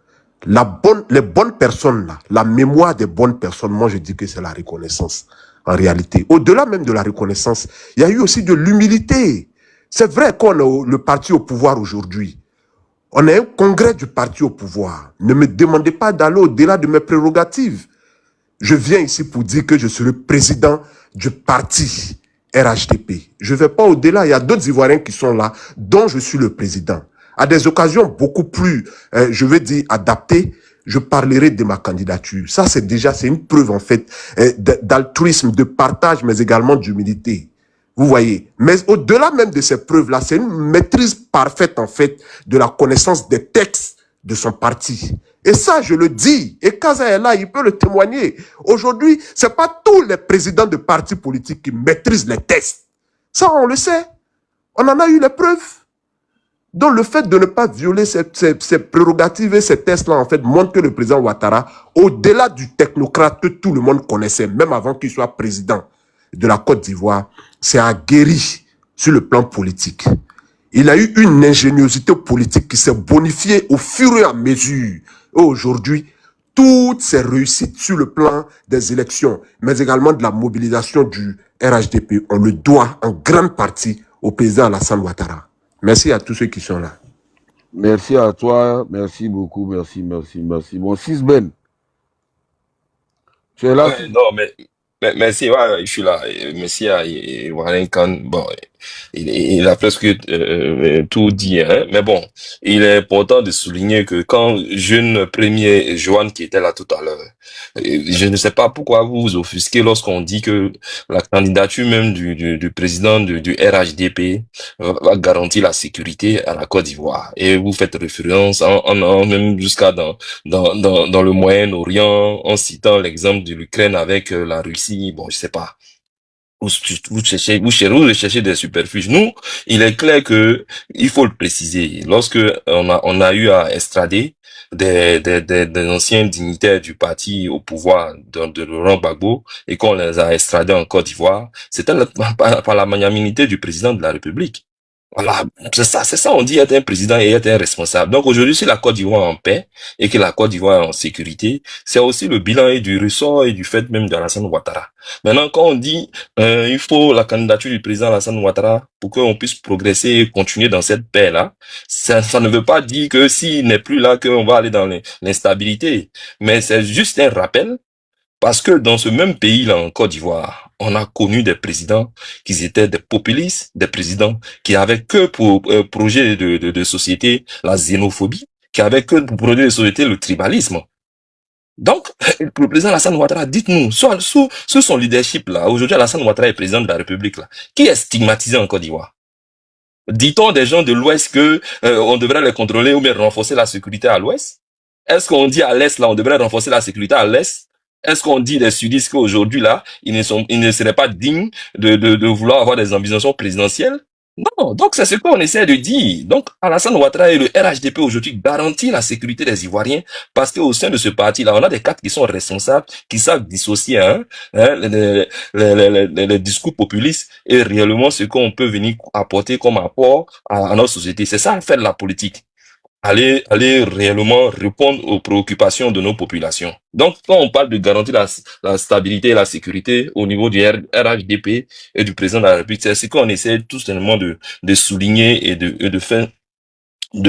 les bonnes personnes, là, la mémoire des bonnes personnes, moi je dis que c'est la reconnaissance. En réalité, au-delà même de la reconnaissance, il y a eu aussi de l'humilité. C'est vrai qu'on a le parti au pouvoir aujourd'hui. On a un congrès du parti au pouvoir. Ne me demandez pas d'aller au-delà de mes prérogatives. Je viens ici pour dire que je suis le président du parti RHDP. Je ne vais pas au-delà. Il y a d'autres Ivoiriens qui sont là, dont je suis le président. À des occasions beaucoup plus, je veux dire, adaptées, je parlerai de ma candidature. Ça, c'est une preuve, en fait, d'altruisme, de partage, mais également d'humilité. Vous voyez. Mais au-delà même de ces preuves-là, c'est une maîtrise parfaite, en fait, de la connaissance des textes de son parti. Et ça, je le dis. Et Kaza est là, il peut le témoigner. Aujourd'hui, c'est pas tous les présidents de partis politiques qui maîtrisent les textes. Ça, on le sait. On en a eu les preuves. Donc, le fait de ne pas violer ces prérogatives et ces tests-là, en fait, montre que le président Ouattara, au-delà du technocrate que tout le monde connaissait, même avant qu'il soit président de la Côte d'Ivoire, c'est aguerri sur le plan politique. Il a eu une ingéniosité politique qui s'est bonifiée au fur et à mesure. Et aujourd'hui, toutes ces réussites sur le plan des élections, mais également de la mobilisation du RHDP, on le doit en grande partie au président Alassane Ouattara. Merci à tous ceux qui sont là. Merci à toi, merci beaucoup, merci. Bon, Sisben, tu es là? Ouais, non, mais merci, ouais, je suis là. Merci à Warren Khan. Bon, il a presque tout dit, hein. Mais bon, il est important de souligner que quand jeune premier Johan qui était là tout à l'heure, je ne sais pas pourquoi vous vous offusquez lorsqu'on dit que la candidature même du président du RHDP va garantir la sécurité à la Côte d'Ivoire. Et vous faites référence même jusqu'à dans le Moyen-Orient en citant l'exemple de l'Ukraine avec la Russie. Bon, je sais pas. Vous recherchez des superfuges. Nous, il est clair que il faut le préciser. Lorsque on a eu à extrader des anciens dignitaires du parti au pouvoir de Laurent Gbagbo et qu'on les a extradés en Côte d'Ivoire, c'était par la magnanimité du président de la République. Voilà, c'est ça, on dit être un président et être un responsable. Donc aujourd'hui, si la Côte d'Ivoire est en paix et que la Côte d'Ivoire est en sécurité, c'est aussi le bilan et du ressort et du fait même d'Alassane Ouattara. Maintenant, quand on dit il faut la candidature du président Alassane Ouattara pour qu'on puisse progresser et continuer dans cette paix-là, ça ne veut pas dire que s'il n'est plus là, qu'on va aller dans l'instabilité. Mais c'est juste un rappel. Parce que dans ce même pays-là, en Côte d'Ivoire, on a connu des présidents qui étaient des populistes, des présidents qui avaient que pour projet de société la xénophobie, qui avaient que pour projet de société le tribalisme. Donc, le président Alassane Ouattara, dites-nous, sous son leadership-là, aujourd'hui Alassane Ouattara est président de la République, là, qui est stigmatisé en Côte d'Ivoire? Dit-on des gens de l'Ouest que on devrait les contrôler ou bien renforcer la sécurité à l'Ouest? Est-ce qu'on dit à l'Est, là, on devrait renforcer la sécurité à l'Est? Est-ce qu'on dit des sudistes qu'aujourd'hui, là, ils ne seraient pas dignes de vouloir avoir des ambitions présidentielles? Non, donc c'est ce qu'on essaie de dire. Donc Alassane Ouattara et le RHDP aujourd'hui garantissent la sécurité des Ivoiriens parce qu'au sein de ce parti-là, on a des cadres qui sont responsables, qui savent dissocier les discours populistes et réellement ce qu'on peut venir apporter comme apport à notre société. C'est ça, faire de la politique. Aller réellement répondre aux préoccupations de nos populations. Donc, quand on parle de garantir la stabilité et la sécurité au niveau du RHDP et du président de la République, c'est ce qu'on essaie tout simplement de souligner et de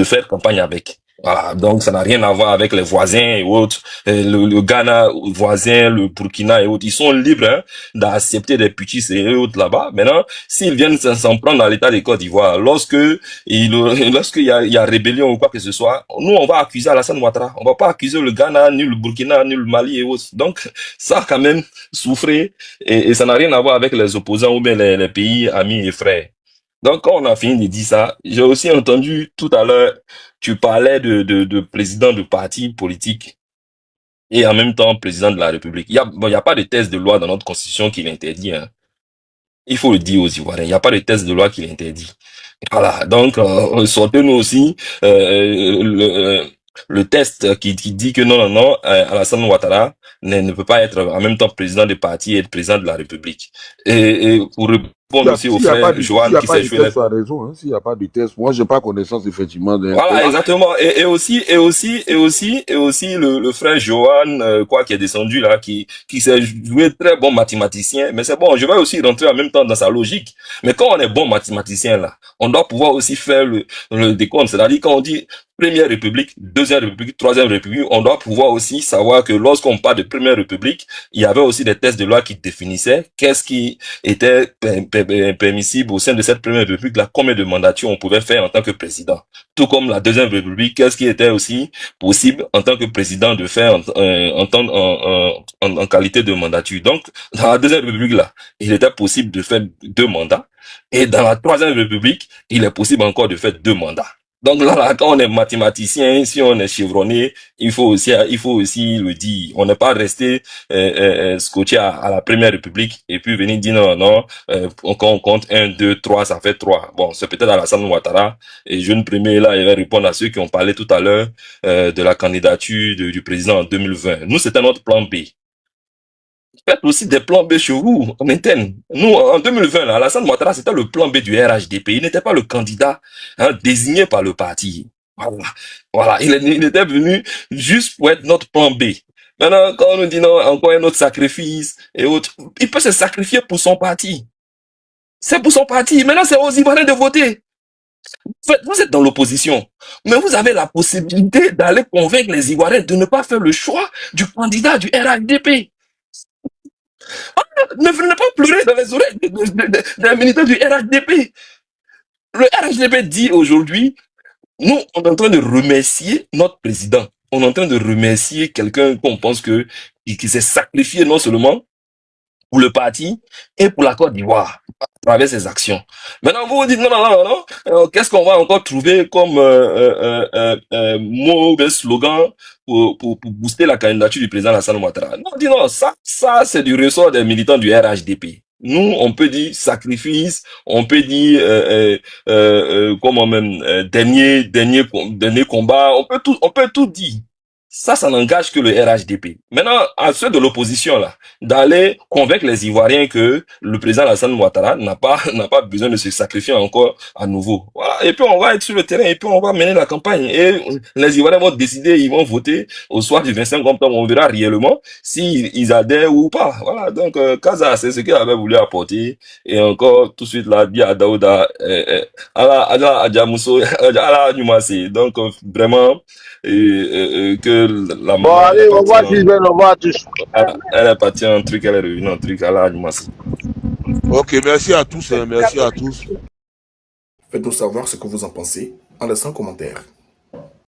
faire campagne avec. Voilà, donc ça n'a rien à voir avec les voisins et autres, le Ghana voisin, le Burkina et autres, ils sont libres d'accepter des putschistes et autres là-bas. Maintenant, s'ils viennent s'en prendre dans l'état de Côte d'Ivoire, lorsqu'il y a rébellion ou quoi que ce soit, nous on va accuser Alassane Ouattara, on va pas accuser le Ghana, ni le Burkina, ni le Mali et autres. Donc ça quand même souffrir et ça n'a rien à voir avec les opposants ou bien les pays amis et frères. Donc, quand on a fini de dire ça, j'ai aussi entendu tout à l'heure, tu parlais de président de parti politique et en même temps président de la République. Il y a pas de texte de loi dans notre constitution qui l'interdit, hein. Il faut le dire aux Ivoiriens. Il n'y a pas de texte de loi qui l'interdit. Voilà. Donc, sortez-nous aussi, le test qui dit que non, Alassane Ouattara ne peut pas être en même temps président du parti et être président de la République. Et pour répondre aussi au frère Johan qui s'est joué tu as raison, hein, s'il n'y a pas de test, moi j'ai pas connaissance effectivement de... Voilà, exactement. Et aussi le frère Johan, qui est descendu là, qui s'est joué très bon mathématicien, mais c'est bon, je vais aussi rentrer en même temps dans sa logique. Mais quand on est bon mathématicien là, on doit pouvoir aussi faire le décompte, c'est-à-dire quand on dit Première République, Deuxième République, Troisième République, on doit pouvoir aussi savoir que lorsqu'on parle de Première République, il y avait aussi des textes de loi qui définissaient qu'est-ce qui était permissible au sein de cette Première République, là, combien de mandatures on pouvait faire en tant que président. Tout comme la Deuxième République, qu'est-ce qui était aussi possible en tant que président de faire en qualité de mandature. Donc, dans la Deuxième République, là, il était possible de faire 2 mandats. Et dans la Troisième République, il est possible encore de faire 2 mandats. Donc là, quand on est mathématicien, si on est chevronné, il faut aussi le dire. On n'est pas resté scotché à la Première République et puis venir dire non, quand on compte 1, 2, 3, ça fait 3. Bon, c'est peut-être Alassane Ouattara. Et jeune premier là, il va répondre à ceux qui ont parlé tout à l'heure de la candidature du président en 2020. Nous, c'était notre plan B. Faites aussi des plans B chez vous, en interne. Nous, en 2020, là, Alassane Ouattara, c'était le plan B du RHDP. Il n'était pas le candidat désigné par le parti. Voilà. Il était venu juste pour être notre plan B. Maintenant, quand on nous dit non, encore un autre sacrifice et autres, il peut se sacrifier pour son parti. C'est pour son parti. Maintenant, c'est aux Ivoiriens de voter. Vous êtes dans l'opposition, mais vous avez la possibilité d'aller convaincre les Ivoiriens de ne pas faire le choix du candidat du RHDP. Ne venez pas pleurer dans les oreilles des militants du RHDP. Le RHDP dit aujourd'hui, nous, on est en train de remercier notre président. On est en train de remercier quelqu'un qu'on pense qui s'est sacrifié non seulement pour le parti et pour la Côte d'Ivoire à travers ses actions. Maintenant, vous vous dites non. Qu'est-ce qu'on va encore trouver comme mot ou bien slogan pour booster la candidature du président Alassane Ouattara? Non, dis non, ça c'est du ressort des militants du RHDP. Nous, on peut dire sacrifice, on peut dire comment même dernier combat, on peut tout dire. Ça n'engage que le RHDP. Maintenant, à ceux de l'opposition là, d'aller convaincre les Ivoiriens que le président Alassane Ouattara n'a pas besoin de se sacrifier encore à nouveau. Voilà. Et puis on va être sur le terrain et puis on va mener la campagne. Et les Ivoiriens vont décider, ils vont voter au soir du 25 octobre. On verra réellement s'ils adhèrent ou pas. Voilà. Donc Kaza, c'est ce qu'il avait voulu apporter. Et encore tout de suite là, dit à Daouda, à Adjamousso, à Numasi. Donc vraiment que la Bon, allez, au revoir, Gisbert, au revoir à tous. Elle est partie en truc, elle est revenue en truc à la Numasi. Ok, merci à tous, merci à tous. Faites-nous savoir ce que vous en pensez en laissant un commentaire.